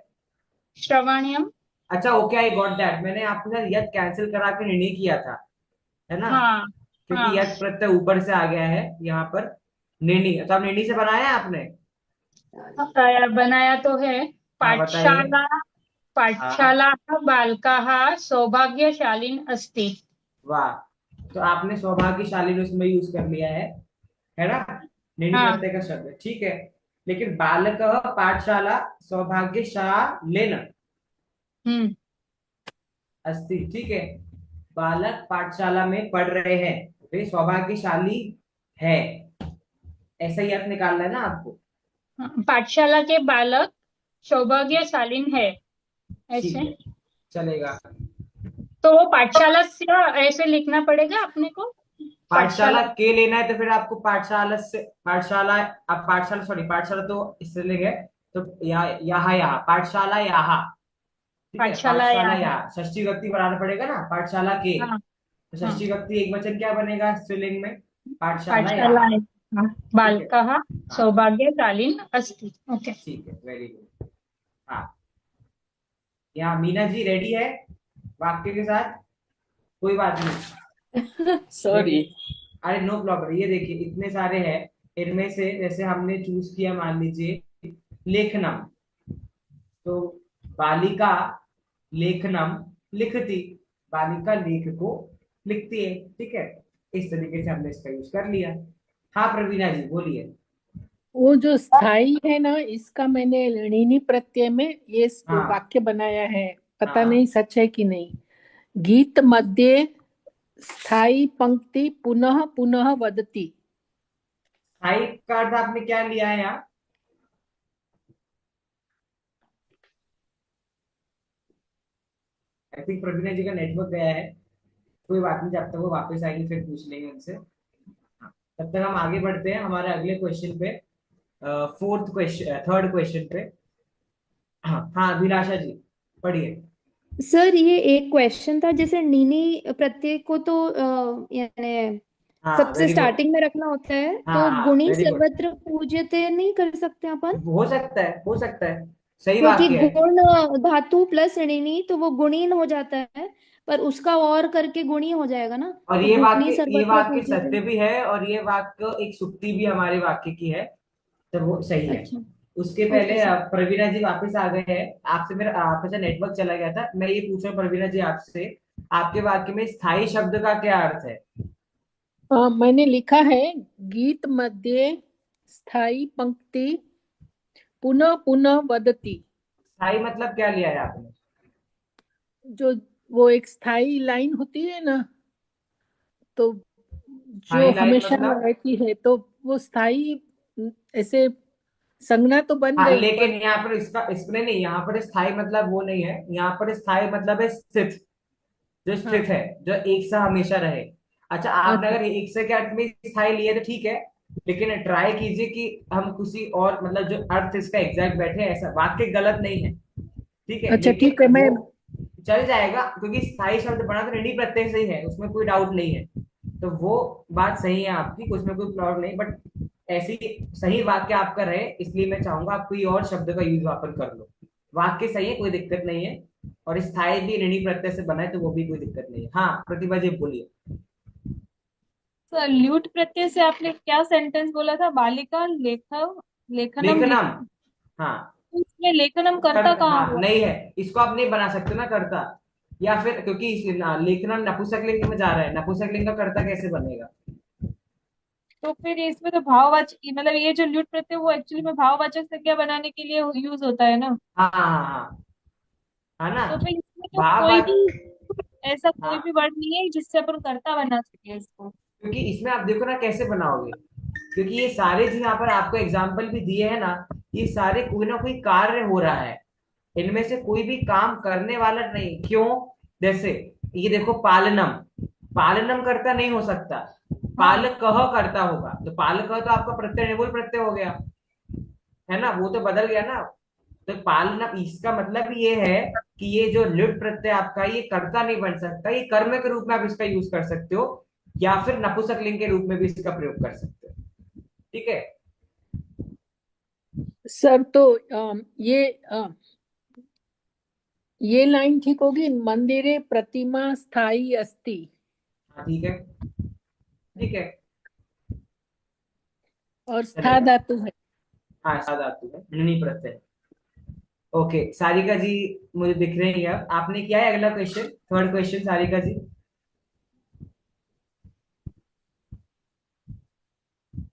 श्रवणीयम। अच्छा ओके, आई गॉट दैट। मैंने आपके साथ यद कैंसिल करा के निर्णय किया था, है ना? हाँ हाँ। क्योंकि यद प्रत्यय ऊपर से आ गया है यहाँ पर, निर्णय, तो आप निर्णय से बनाया है आपने? बनाया तो है। हाँ बताइए। पाठशाला हाँ, पाठशालाः बालकाः सौभाग्यशालीन अस्ति। वाह, तो आपने सौभाग्यशाली उसमें यूज कर लिया है ना? निर्णय हाँ। प्रत्यय का शब्द, ठीक है। लेकिन बालक पाठशाला सौभाग्यशालीन हम्म। अस्ति, ठीक है। बालक पाठशाला में पढ़ रहे हैं, वे सौभाग्यशाली है, ऐसा ही अर्थ निकालना है ना आपको? पाठशाला के बालक सौभाग्यशालीन है, ठीक ऐसे। है, चलेगा। तो वो पाठशाला से ऐसे लिखना पड़ेगा अपने को। पाठशाला के लेना है तो फिर आपको पाठशाला से, पाठशाला, आप पाठशाला, सॉरी पाठशाला तो इससे ले गए, तो यहाँ यहाँ यहाँ पाठशाला यहाँ, ठीक है, पाठशालायाः। पाठशाला या षष्ठी विभक्ति बनाना पड़ेगा ना, पाठशाला के। हाँ तो हाँ, षष्ठी विभक्ति एक वचन क्या बनेगा स्त्रीलिंग में? पाठशाला या। पाठशालायाः ठीक है, बालकः हाँ सौभाग्यशालीन् अस्ति। ओके। ठीक है, वेरी गुड। हाँ, यहाँ मीना जी रेडी है वाक्य के साथ? कोई बात नहीं, सॉरी। देखिए, अरे नो प्रॉब्लम। ये देखिए इतने सारे हैं, इनमें से जैसे हमने चूज किया, मान लीजिए लेखनम, तो बालिका लेखनम लिखती, बालिका लेख को लिखती है। ठीक है, इस तरीके से हमने इसका यूज कर लिया। हाँ प्रवीणा जी बोलिए। वो जो स्थाई है ना, इसका मैंने ऋणी प्रत्यय में ये हाँ वाक्य बनाया है, पता हाँ, नहीं सच है कि नहीं। गीत मध्ये स्थाई पंक्ति पुनः पुनः वदति। स्थाई का अर्थ आपने क्या लिया है यहाँ? आई थिंक प्रवीणा जी का नेटवर्क गया है, कोई बात नहीं, जब तक वो वापस आएंगे फिर पूछ लेंगे उनसे। हाँ, तब तक हम आगे बढ़ते हैं हमारे अगले क्वेश्चन पे, फोर्थ क्वेश्चन, थर्ड क्वेश्चन पे। हाँ हाँ, अभिलाषा जी पढ़िए। सर ये एक क्वेश्चन था, जैसे नीनी प्रत्यय को तो यानी हाँ सबसे वेरी गुड। स्टार्टिंग में रखना होता है, हाँ तो हाँ गुणी वेरी गुड। सर्वत्र पूज्यते नहीं कर सकते अपन? हो सकता है, हो सकता है, सही क्योंकि वाक्य है। गुण धातु प्लस ऋणी तो वो गुणीन हो जाता है, पर उसका और करके गुणी हो जाएगा ना, और तो ये गुणी वाक्य, ये सर्वत्र वाक्य पूज्यते। सत्य भी है, और ये वाक्य एक सुक्ति भी हमारे वाक्य की है, तो वो सही है। अच्छा। उसके ओके पहले सर। प्रवीणा जी वापस आ गए हैं। आपसे मेरा आपका नेटवर्क चला गया था, मैं ये पूछ रहा हूँ प्रवीणा जी आपसे, आपके वाक्य में स्थायी शब्द का क्या अर्थ है? मैंने लिखा है गीत मध्ये स्थाई पंक्ति पुनः पुनः वदति। स्थायी मतलब क्या लिया है आपने? जो वो एक स्थाई लाइन होती है ना, तो जो स्थायी लाइन हमेशा मतलब? रहती है, तो वो स्थाई ऐसे संज्ञा तो बन हाँ गई, लेकिन पर यहाँ पर इसका, इसमें नहीं, यहाँ पर स्थायी मतलब वो नहीं है, यहाँ पर स्थायी मतलब है स्थित, जो हाँ। स्थित है, जो एक सा हमेशा रहे। अच्छा, आपने अच्छा अगर एक से के अर्थ में स्थायी लिए तो ठीक है, लेकिन ट्राई कीजिए कि हम किसी और, मतलब जो अर्थ इसका एग्जैक्ट बैठे, ऐसा वाक्य गलत नहीं है, ठीक है, अच्छा, ठीक लेकिन है। वो मैं चल जाएगा, क्योंकि स्थायी शब्द बना तो ऋणी प्रत्यय से ही है, उसमें कोई डाउट नहीं है। तो वो बात सही है आपकी, उसमें कोई प्रॉब्लम नहीं, बट ऐसी सही वाक्य आपका रहे, इसलिए मैं चाहूंगा आप कोई और शब्द का यूज वहां पर कर लो। वाक्य सही है, कोई दिक्कत नहीं है, और स्थायी भी ऋणी प्रत्यय से बना है, तो वो भी कोई दिक्कत नहीं है। हाँ प्रतिभा जी बोलिए। सर ल्यूट प्रत्यय से आपने क्या सेंटेंस बोला था? बालिका लेखनम लिख, लेखनम, हाँ उसमें लेखनम कर, करता कहाँ हाँ हुआ? नहीं है, इसको आप नहीं बना सकते ना करता, या फिर क्योंकि लेखनम नपुंसकलिंग में जा रहा है, नपुंसकलिंग का करता कैसे बनेगा? तो फिर इसमें तो भाववाचक, मतलब ये जो ल्यूट प्रत्यय वो एक्चुअली में भाववाचक संज्ञा बनाने के लिए यूज होता है ना। हाँ हाँ हाँ, है ना, तो फिर इसमें तो भाव कोई बात। भी ऐसा कोई भी हाँ, वर्ड नहीं है जिससे अपन कर्ता बना सके इसको। क्योंकि इसमें आप देखो ना कैसे बनाओगे, क्योंकि ये सारे जो यहाँ पर आपको एग्जाम्पल भी दिए हैं ना, ये सारे कोई ना कोई कार्य हो रहा है, इनमें से कोई भी काम करने वाला नहीं। क्यों? जैसे ये देखो पालनम, पालनम करता नहीं हो सकता, हाँ पालक कह करता होगा, तो पालक तो आपका प्रत्यय निर्भुल प्रत्यय हो गया, है ना, वो तो बदल गया ना। तो पालनम इसका मतलब ये है कि ये जो लिट प्रत्यय आपका, ये कर्ता नहीं बन सकता, ये कर्म के रूप में आप इसका यूज कर सकते हो, या फिर नपुंसकलिंग के रूप में भी इसका प्रयोग कर सकते हो। ठीक है, सर, तो ये लाइन ठीक होगी, मंदिरे प्रतिमा स्थाई अस्ति। हाँ ठीक है, ठीक है, और स्था चलेगा। धातु है। हाँ सादा धातु है, ऋणी प्रत्यय। ओके सारिका जी, मुझे दिख रहे हैं अब, आपने किया है अगला क्वेश्चन, थर्ड क्वेश्चन सारिका जी।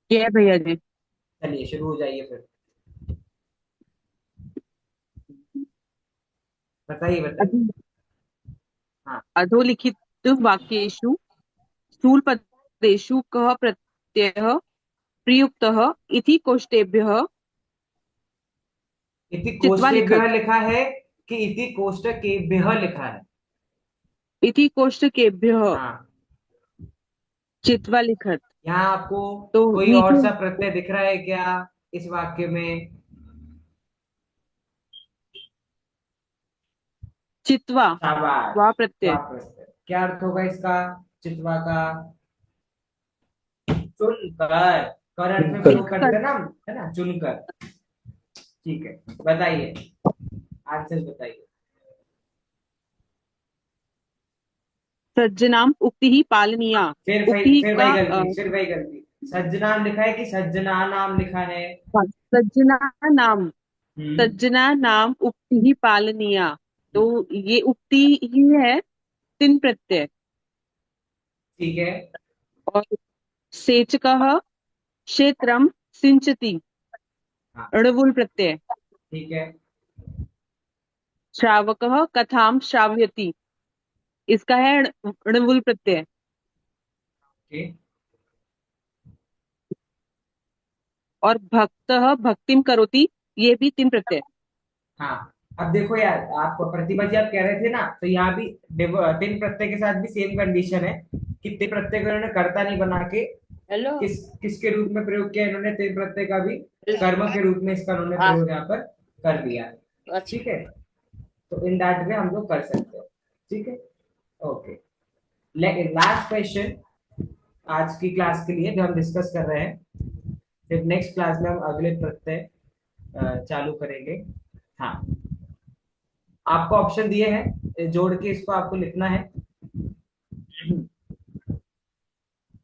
क्या है भैया जी? चलिए शुरू हो जाइए फिर, बताइए बताइए। अधो- हाँ अधोलिखित वाक्येषु स्थूलपदेषु कः प्रत्ययः प्रयुक्तः इति कोष्ठेभ्यः इति चित्वा कोष्ठेभ्यः लिखत। लिखा है कि इति कोष्ठकेभ्यः लिखा है? इति कोष्ठकेभ्यः हाँ, चित्वा लिखत। यहाँ आपको तो कोई और नीचे सा प्रत्यय दिख रहा है क्या इस वाक्य में? चित्वा शाबाश। वा प्रत्यय। वाह प्रत्यय। क्या अर्थ होगा इसका चितवा का? चुनकर। कर अर्थ में प्रयोग करते हैं ना हम, है ना, चुनकर। ठीक है, बताइए आंसर बताइए। सज्जनाम उक्ति ही पालनीया। उक्ति का फिर वही गलती। सज्जनाम लिखा है कि सज्जना नाम लिखा है? सज्जना नाम, हम्म, सज्जना नाम उक्ति ही पालनीया। तो ये उक्ति ही है, तिन प्रत्यय। ठीक है। और सेचकः क्षेत्रम सिंचति, हाँ, ऋणवुल प्रत्यय। ठीक है। श्रावकः कथाम श्रावयति, इसका है ऋणवुल प्रत्यय। ओके। और भक्तः भक्तिम करोति, ये भी तीन प्रत्यय। हाँ, अब देखो यार, आप प्रतिभा जी आप कह रहे थे ना, तो यहाँ भी तीन प्रत्यय के साथ भी सेम कंडीशन है कि तीन प्रत्यय को इन्होंने कर्ता नहीं बना के हेलो। किसके रूप में प्रयोग किया इन्होंने? तीन प्रत्यय का भी कर्म के रूप में इसका उन्होंने प्रयोग यहाँ पर कर दिया। ठीक है, तो इन दैट वे हम लोग कर सकते हैं। ठीक है, ओके। लास्ट क्वेश्चन आज की क्लास के लिए जो हम डिस्कस कर रहे हैं, फिर नेक्स्ट क्लास में हम अगले प्रत्यय चालू करेंगे। हाँ, आपको ऑप्शन दिए हैं, जोड़ के इसको आपको लिखना है।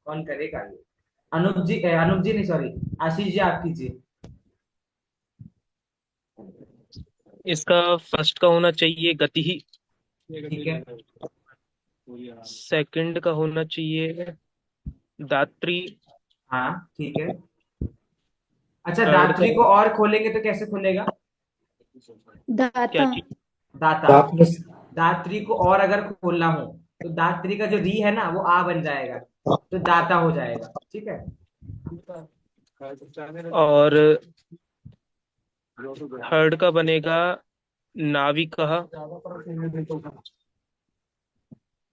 कौन करेगा ये? अनुप जी नहीं, सॉरी, आशीष जी आप कीजिए। इसका फर्स्ट का होना चाहिए गति ही, ठीक है। सेकंड का होना चाहिए दात्री। हाँ, ठीक है। अच्छा, थर्ड दात्री का को और खोलेंगे तो कैसे खुलेगा? क्या दाता। चीज? दाता। दात्री को और अगर खोलना हो तो दात्री का जो री है ना वो आ बन जाएगा, तो दाता हो जाएगा। ठीक है। और थर्ड का बनेगा नाविकः।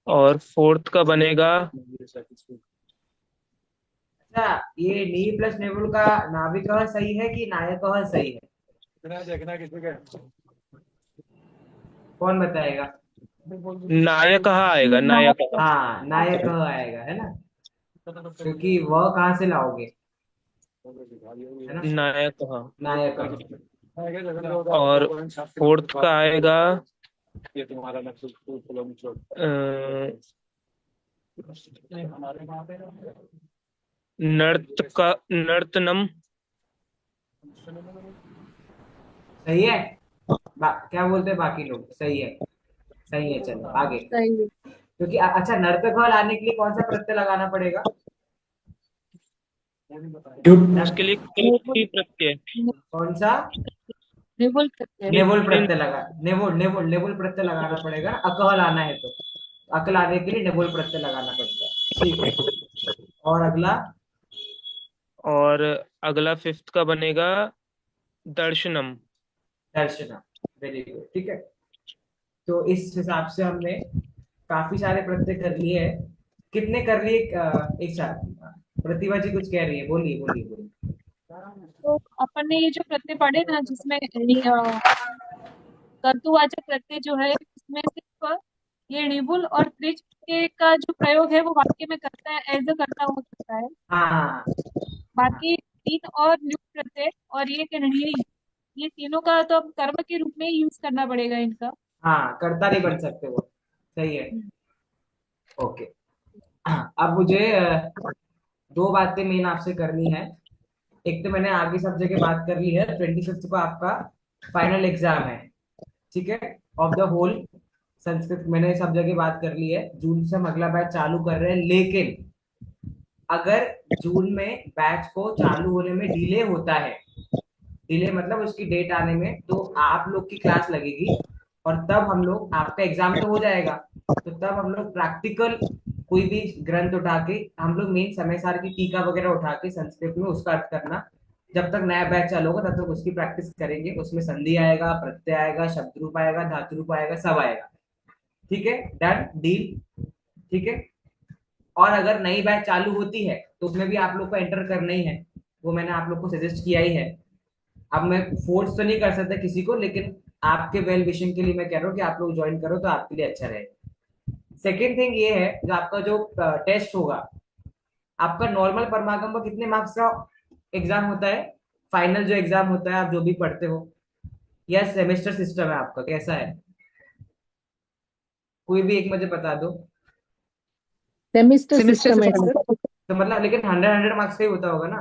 और फोर्थ का बनेगा अच्छा, ये नी प्लस नेवुल का नाविक सही है कि नायक सही है? कौन बताएगा? नायक आएगा, नायक। हाँ, नायक आएगा, है ना, क्योंकि वह कहाँ से लाओगे, है ना, नायक। नायक। और फोर्थ का आएगा नर्तनम। सही है। क्या बोलते हैं बाकी लोग? सही है, सही है, चलो आगे। सही है। क्योंकि अच्छा, नर्तक लाने के लिए कौन सा प्रत्यय लगाना पड़ेगा? उसके लिए कृति प्रत्यय। कौन सा? निवुल प्रत्यय। नेवुल प्रत्यय लगा, नेवुल प्रत्यय लगाना पड़ेगा। अकह लाना है तो अक लाने के लिए नेवुल प्रत्यय लगाना पड़ता है। ठीक है, और अगला? और अगला फिफ्थ का बनेगा दर्शनम। दर्शनम, वेरी गुड। ठीक है, तो इस हिसाब से हमने काफी सारे प्रत्यय कर लिए हैं। कितने कर लिए एक साथ? प्रतिभा जी कुछ कह रही है, बोलिए बोलिए बोलिए। तो अपन ने ये जो प्रत्यय पढ़े ना, जिसमें कर्तुवाचक प्रत्यय जो है, इसमें सिर्फ ये णिबुल और त्रिच के का जो प्रयोग है वो वाक्य में करता है, एज अ कर्ता हो सकता है। हाँ, बाकी तीन और ल्युक प्रत्यय और ये किन्हीं, ये तीनों का तो अब कर्म के रूप में ही यूज करना पड़ेगा इनका। हाँ, कर्ता नहीं बन सकते वो। सही है, ओके। अब मुझे दो बातें मेन आपसे करनी है। एक तो मैंने आगे सब जगह बात कर ली है, 25 को आपका फाइनल एग्जाम है। ठीक है, ऑफ द होल संस्कृत मैंने सब जगह बात कर ली है। जून से हम अगला बैच चालू कर रहे हैं, लेकिन अगर जून में बैच को चालू होने में डिले होता है, डिले मतलब उसकी डेट आने में, तो आप लोग की क्लास लगेगी और तब हम लोग, आपका एग्जाम तो हो जाएगा, तो तब हम लोग प्रैक्टिकल कोई भी ग्रंथ उठा के, हम लोग मेन समय सार की टीका वगैरह उठा के संस्कृत में उसका अर्थ करना। जब तक नया बैच चालू होगा तब तक उसकी प्रैक्टिस करेंगे। उसमें संधि आएगा, प्रत्यय आएगा, शब्द रूप आएगा, धातु रूप आएगा, सब आएगा। ठीक है, डन डील। ठीक है, और अगर नई बैच चालू होती है तो उसमें भी आप लोग को एंटर करना ही है, वो मैंने आप लोग को सजेस्ट किया ही है। अब मैं फोर्स तो नहीं कर सकता किसी को, लेकिन आपके वेल विशिंग के लिए मैं कह रहा हूँ कि आप लोग ज्वाइन करो तो आपके लिए अच्छा रहेगा। सेकेंड थिंग ये है, जो आपका जो टेस्ट होगा, आपका नॉर्मल परमागम का कितने मार्क्स का एग्जाम होता है? फाइनल जो एग्जाम होता है आप जो भी पढ़ते हो, या सेमेस्टर सिस्टम है आपका, कैसा है? कोई भी एक मुझे बता दो। सेमिस्टर सिस्टम है सर। तो मतलब लेकिन 100 मार्क्स का ही होता होगा ना,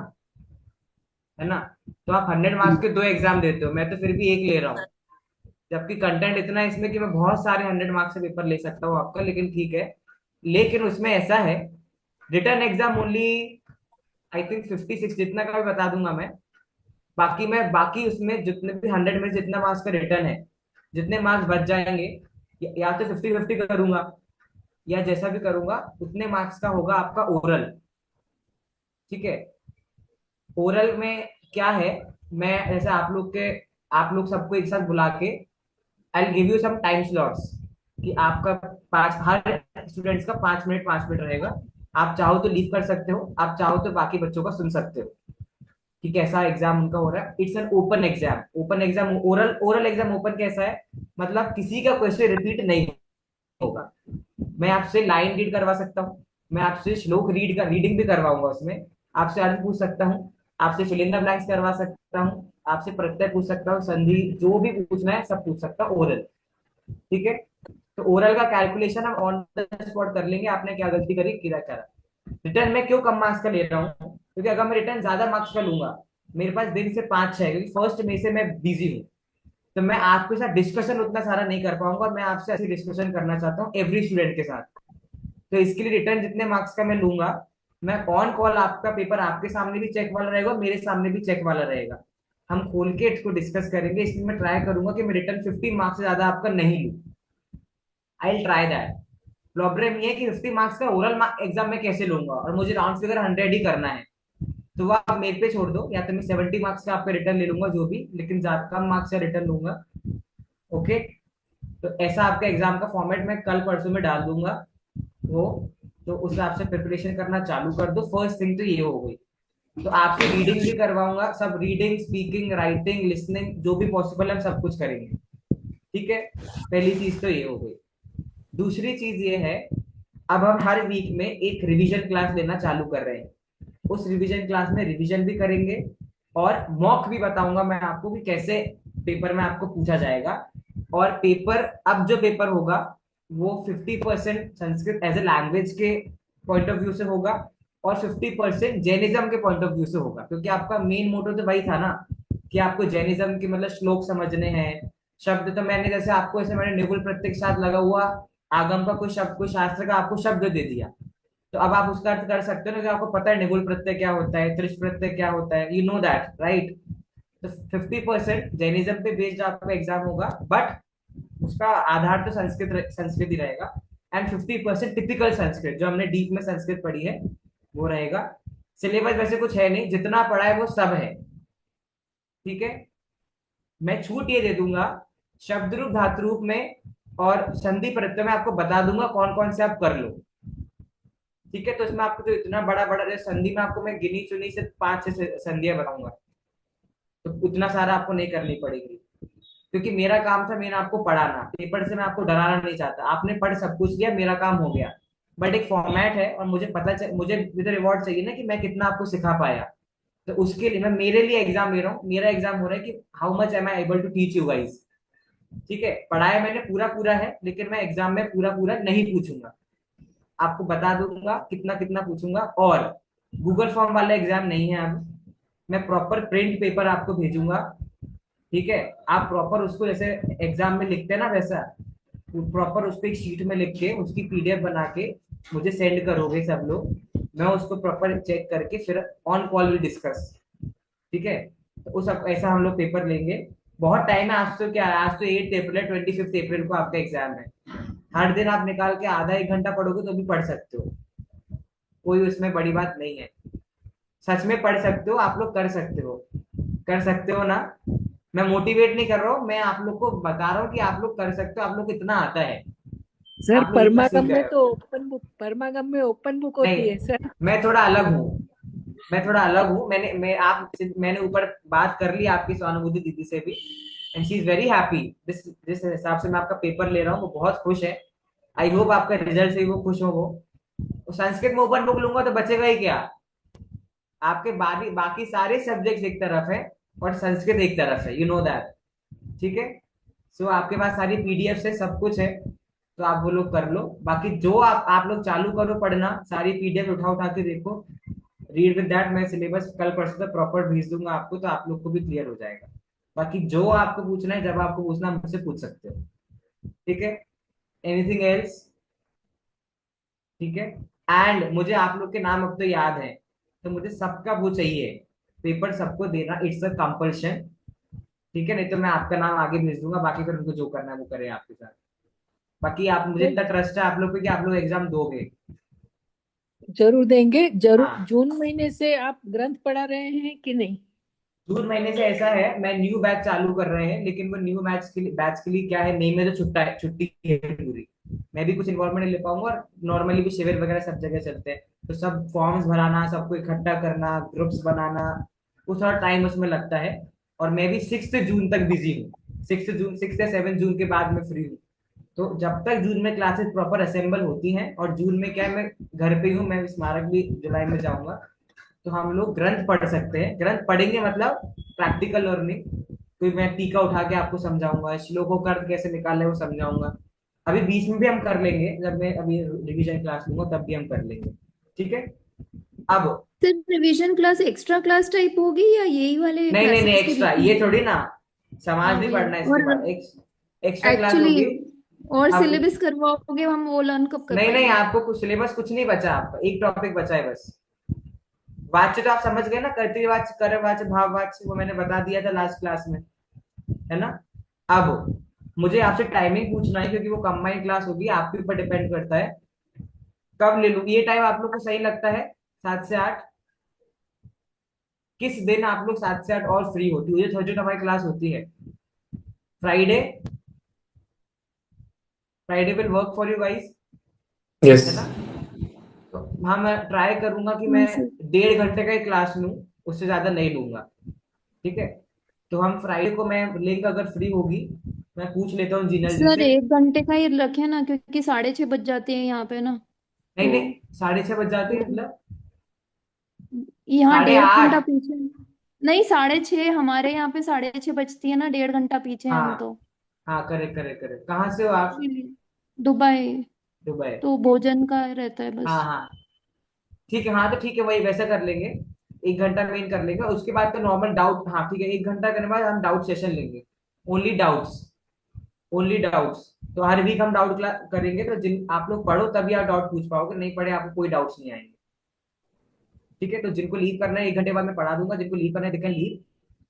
है ना? तो आप 100 मार्क्स के 2 एग्जाम देते हो, मैं तो फिर भी एक ले रहा हूँ, जबकि कंटेंट इतना है इसमें कि मैं बहुत सारे 100 मार्क्स से पेपर ले सकता हूँ आपका, लेकिन ठीक है। लेकिन उसमें ऐसा है, return exam only I think 56 जितना का भी बता दूंगा मैं। बाकी उसमें जितने भी 100 में जितना मार्क्स का रिटर्न है, जितने मार्क्स बच जाएंगे, या तो 50-50 करूंगा, या जैसा भी करूंगा, उतने मार्क्स का होगा आपका ओरल। ठीक है? ओरल में क्या है, मैं जैसे आप लोग सबको एक साथ बुला के I give you some time slots, कि आपका हर स्टूडेंट्स का 5 मिनट 5 मिनट रहेगा। आप चाहो तो लीव कर सकते हो, आप चाहो तो बाकी बच्चों का सुन सकते हो कि कैसा एग्जाम उनका हो रहा है। It's an open exam. Open exam, oral exam open कैसा है, मतलब किसी का क्वेश्चन रिपीट नहीं होगा। मैं आपसे लाइन रीड करवा सकता हूँ, मैं आपसे श्लोक रीडिंग भी करवाऊंगा, उसमें आपसे अर्थ पूछ सकता हूँ, आपसे फिल इन द ब्लैंक्स करवा सकता हूँ, आपसे प्रत्यय पूछ सकता हूँ, संधि जो भी पूछना है सब पूछ सकता हूँ ओरल। ठीक है? तो ओरल का कैलकुलेशन हम ऑन द स्पॉट कर लेंगे, आपने क्या गलती करी क्या करा। रिटर्न में क्यों कम मार्क्स का ले रहा हूँ, क्योंकि अगर मैं रिटर्न ज्यादा मार्क्स का लूंगा, मेरे पास दिन से 5-6, क्योंकि फर्स्ट में से मैं बिजी हूँ, तो मैं आपके साथ डिस्कशन उतना सारा नहीं कर पाऊंगा, और मैं आपसे ऐसी डिस्कशन करना चाहता हूँ एवरी स्टूडेंट के साथ। तो इसके लिए रिटर्न जितने मार्क्स का मैं लूंगा, मैं ऑन कॉल आपका पेपर आपके सामने भी चेक वाला रहेगा, मेरे सामने भी चेक वाला रहेगा, हम खोल के इसको डिस्कस करेंगे। इसलिए मैं ट्राई करूंगा कि मैं रिटर्न 50 मार्क्स से ज्यादा आपका नहीं लूँ। I will try that. Problem ये है कि 50 मार्क्स का ओरल एग्जाम में कैसे लूंगा, और मुझे राउंड फिगर 100 ही करना है, तो वो आप मेरे पे छोड़ दो, या तो मैं 70 मार्क्स का आपका रिटर्न ले लूंगा जो भी, लेकिन ज्यादा कम मार्क्स का रिटर्न लूंगा। ओके? तो ऐसा आपका एग्जाम का फॉर्मेट मैं कल परसों में डाल दूंगा वो, तो उस हिसाब से प्रिपरेशन करना चालू कर दो। फर्स्ट थिंग तो ये हो गई। तो आपसे रीडिंग भी करवाऊंगा, सब रीडिंग, स्पीकिंग, राइटिंग, लिसनिंग जो भी पॉसिबल है हम सब कुछ करेंगे। ठीक है? पहली चीज तो ये हो गई। दूसरी चीज ये है, अब हम हर वीक में एक रिवीजन क्लास लेना चालू कर रहे हैं। उस रिवीजन क्लास में रिवीजन भी करेंगे, और मॉक भी बताऊंगा मैं आपको कि कैसे पेपर में आपको पूछा जाएगा। और पेपर, अब जो पेपर होगा वो 50% संस्कृत एज ए लैंग्वेज के पॉइंट ऑफ व्यू से होगा, और 50% जैनिज्म के पॉइंट ऑफ व्यू से होगा, क्योंकि आपका मेन मोटो तो वही था ना, कि आपको जैनिज्म के मतलब श्लोक समझने हैं, शब्द। तो मैंने जैसे आपको ऐसे मैंने निगुल प्रत्यय के साथ लगा हुआ आगम का कोई शब्द, कोई शास्त्र का आपको शब्द दे दिया, तो अब आप उसका अर्थ कर सकते हो ना, कि आपको पता है निगुल प्रत्यय क्या होता है, त्रिश प्रत्यय क्या होता है, यू नो दैट राइट। तो 50% जैनिज्म पे बेस्ड आपका एग्जाम होगा, बट उसका आधार तो संस्कृत ही रहेगा, एंड 50% टिपिकल संस्कृत, जो हमने डीप में संस्कृत पढ़ी है वो रहेगा। सिलेबस वैसे कुछ है नहीं, जितना पढ़ा है वो सब है। ठीक है? मैं छूट ये दे दूंगा, शब्द रूप धातु रूप में और संधि प्रत्यय में आपको बता दूंगा कौन कौन से आप कर लो। ठीक है? तो इसमें आपको जो इतना बड़ा बड़ा संधि में आपको मैं गिनी चुनी से 5-6 संधियां बताऊंगा, तो उतना सारा आपको नहीं करनी पड़ेगी, क्योंकि मेरा काम था मैंने आपको पढ़ाना, पेपर से मैं आपको डराना नहीं चाहता। आपने पढ़ सब कुछ लिया, मेरा काम हो गया, बट एक फॉर्मेट है, और मुझे भी तो रिवॉर्ड चाहिए ना, कि मैं कितना आपको सिखा पाया। तो उसके लिए मैं मेरे लिए एग्जाम ले रहा हूँ, मेरा एग्जाम हो रहा है कि how much am I able to teach you guys. ठीक है? पढ़ाया मैंने पूरा पूरा है, लेकिन मैं एग्जाम में पूरा पूरा नहीं पूछूंगा, आपको बता दूंगा कितना कितना पूछूंगा। और गूगल फॉर्म वाला एग्जाम नहीं है, अब मैं प्रॉपर प्रिंट पेपर आपको भेजूंगा। ठीक है? आप प्रॉपर उसको जैसे एग्जाम में लिखते हैं ना, वैसा प्रॉपर उस पर एक शीट में लिख के उसकी पीडीएफ बना के मुझे सेंड करोगे सब लोग, मैं उसको प्रॉपर चेक करके फिर ऑन कॉल विल डिस्कस। ठीक है? तो उस ऐसा हम लोग पेपर लेंगे। बहुत टाइम है, आज तो क्या है, आज तो 8 अप्रैल है, 25 अप्रैल को आपका एग्जाम है। हर दिन आप निकाल के आधा 1 घंटा पढ़ोगे तो भी पढ़ सकते हो, कोई उसमें बड़ी बात नहीं है। सच में पढ़ सकते हो, आप लोग कर सकते हो ना। मैं मोटिवेट नहीं कर रहा हूँ, मैं आप लोग को बता रहा हूँ कि आप लोग कर सकते हो, आप लोग को इतना आता है, सर आप लोग इतना सीख परमागम गए में हो। तो परमागम में ओपन बुक होती है सर। मैं थोड़ा अलग हूँ, मैंने ऊपर बात कर ली आपकी सहानुभूति दीदी से भी, and she is very happy. जिस हिसाब से मैं आपका पेपर ले रहा हूँ वो बहुत खुश है। आई होप आपका रिजल्ट से वो खुश हो। वो संस्कृत में ओपन बुक लूंगा तो बचेगा ही क्या? आपके बाकी बाकी सारे सब्जेक्ट एक तरफ है और संस्कृत एक तरफ है, यू नो दैट। ठीक है, सो आपके पास सारी पीडीएफ है, सब कुछ है, तो आप वो लोग कर लो। बाकी जो आप लोग चालू करो पढ़ना, सारी पीडीएफ उठा उठा के देखो, रीड विद दैट। मैं सिलेबस कल परसों तक प्रॉपर भेज दूंगा आपको, तो आप लोग को भी क्लियर हो जाएगा। बाकी जो आपको पूछना है, जब आपको पूछना मुझसे पूछ सकते हो। ठीक है, एनीथिंग एल्स? ठीक है, एंड मुझे आप लोग के नाम अब तो याद है, तो मुझे सबका वो चाहिए, पेपर सबको देना, इट्स अ कंपल्शन। ठीक है, नहीं तो मैं आपका नाम आगे भेज दूंगा, बाकी फिर उनको जो करना है वो करें आपके साथ। बाकी आप, मुझे इतना ट्रस्ट है आप लोग पे कि आप लोग एग्जाम दोगे। जरूर देंगे, जरूर। हाँ, जून महीने से आप ग्रंथ पढ़ा रहे हैं कि नहीं? जून महीने से ऐसा है, मैं न्यू बैच चालू कर रहे हैं, लेकिन वो न्यू बैच के लिए क्या है, मई में तो छुट्टी है पूरी, मैं भी कुछ इन्वॉल्वमेंट नहीं ले पाऊंगा। और नॉर्मली भी शिविर वगैरह सब जगह चलते हैं, तो सब फॉर्म्स भराना, सबको इकट्ठा करना, ग्रुप्स बनाना, वो थोड़ा टाइम उसमें लगता है। और मैं भी 6 जून तक बिजी हूँ। 6 या 7 जून के बाद मैं फ्री हूँ। तो जब तक जून में क्लासेस प्रॉपर असेंबल होती हैं, और जून में क्या है, मैं घर पे हूँ, मैं स्मारक भी जुलाई में जाऊंगा, तो हम लोग ग्रंथ पढ़ सकते हैं। ग्रंथ पढ़ेंगे मतलब प्रैक्टिकल लर्निंग, कोई मैं टीका उठा के आपको समझाऊंगा, श्लोकों का अर्थ कैसे निकालना है वो समझाऊंगा। अभी बीच में भी हम कर लेंगे, जब मैं अभी रिवीजन क्लास लूंगा तब भी हम कर लेंगे। ठीक है, अब सिर्फ revision class extra class type होगी या यही वाले नहीं नहीं नहीं, क्लासेस के एक्स्ट्रा बीच में? ये थोड़ी ना, समाज हाँ भी वही। पढ़ना है इसके और बाद, एक्स्ट्रा क्लास एक्चुअली, होगी। और अब सिलेबस करवाओगे, हम वो लर्न कब कर नहीं नहीं, पाएंगे? आपको कुछ सिलेबस कुछ नहीं बचा, आपका एक टॉपिक बचा है बस। वाच्य तो आप समझ गए ना, कर्तृवाच्य, कर्मवाच्य, भाववाच्य, वो मैंने बता दिया था लास्ट क्लास में, है ना। अब मुझे आपसे टाइमिंग पूछना है, क्योंकि वो कंबाइंड क्लास होगी, आपके ऊपर डिपेंड करता है कब ले लूँ। ये टाइम आप लोग को सही लगता है 7 से 8? किस दिन आप लोग 7 से 8 और फ्री होती है? थर्सडे हमारी क्लास होती है। Friday, Friday will work for you guys, है ना। तो हाँ, मैं ट्राई करूंगा कि मैं हाँ सर। 1.5 घंटे का ही क्लास लूँ, उससे ज्यादा नहीं लूंगा। ठीक है, तो हम फ्राइडे को, मैं लिंक अगर फ्री होगी मैं पूछ लेता हूँ जीनल जी सर से। 1 घंटे का ही रखे ना, क्योंकि 6:30 बज जाते हैं यहाँ पे ना। नहीं तो नहीं, 6:30 बज जाते हैं मतलब यहाँ साढ़े 1.5 घंटा आठ पीछे। नहीं, 6:30, हमारे यहाँ पे 6:30 बजती है ना, 1.5 घंटा पीछे हैं हम हाँ तो। हाँ, करेक्ट करेक्ट करेक्ट। कहाँ से हो आप? इसीलिए दुबई। दुबई। तो भोजन का रहता है हाँ बस। हाँ, ठीक है, हाँ तो ठीक है, वही वैसा कर लेंगे। 1 घंटा मेन कर लेंगे, उसके बाद तो नॉर्मल डाउट, हाँ ठीक है, 1 घंटा करने के बाद हम डाउट सेशन लेंगे। Only doubts, only doubts. तो हर वीक हम डाउट करेंगे, तो जिन आप लोग पढ़ो तभी आप डाउट पूछ पाओगे, नहीं पढ़े आपको कोई डाउट्स नहीं आएंगे। ठीक है, तो जिनको लीव करना है 1 घंटे बाद मैं पढ़ा दूंगा, जिनको लीव करना है दे कैन लीव,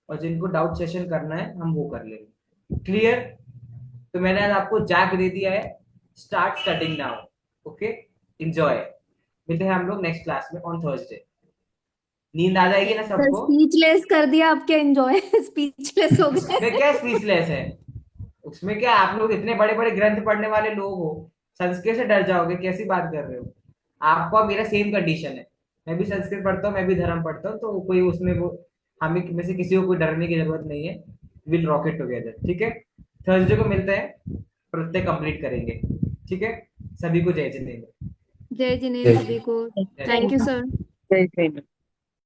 और जिनको डाउट सेशन करना है हम वो कर लेंगे। क्लियर? तो मैंने आज आपको जैक दे दिया है, start studying now. Okay, enjoy. मिलते हैं हम लोग नेक्स्ट क्लास में ऑन थर्सडे। नींद आ जाएगी ना सर सबको? स्पीचलेस कर दिया आपके, एंजॉय स्पीचलेस हो उसमें गए। क्या स्पीचलेस है? उसमें क्या, आप लोग इतने बड़े बड़े ग्रंथ पढ़ने वाले लोग हो, संस्कृत से डर जाओगे? कैसी बात कर रहे हो? आपको मेरा सेम कंडीशन है, मैं भी संस्कृत पढ़ता हूँ, मैं भी धर्म पढ़ता हूँ, तो कोई उसमें वो, हमें में से किसी को कोई डरने की जरूरत नहीं है। Will rocket together. ठीक है, थर्सडे को मिलते हैं, प्रत्यय कंप्लीट करेंगे। ठीक है, सभी को जय जिनेन्द्र। जय जिनेन्द्र जी को। जय थैंक यू सर। जय जय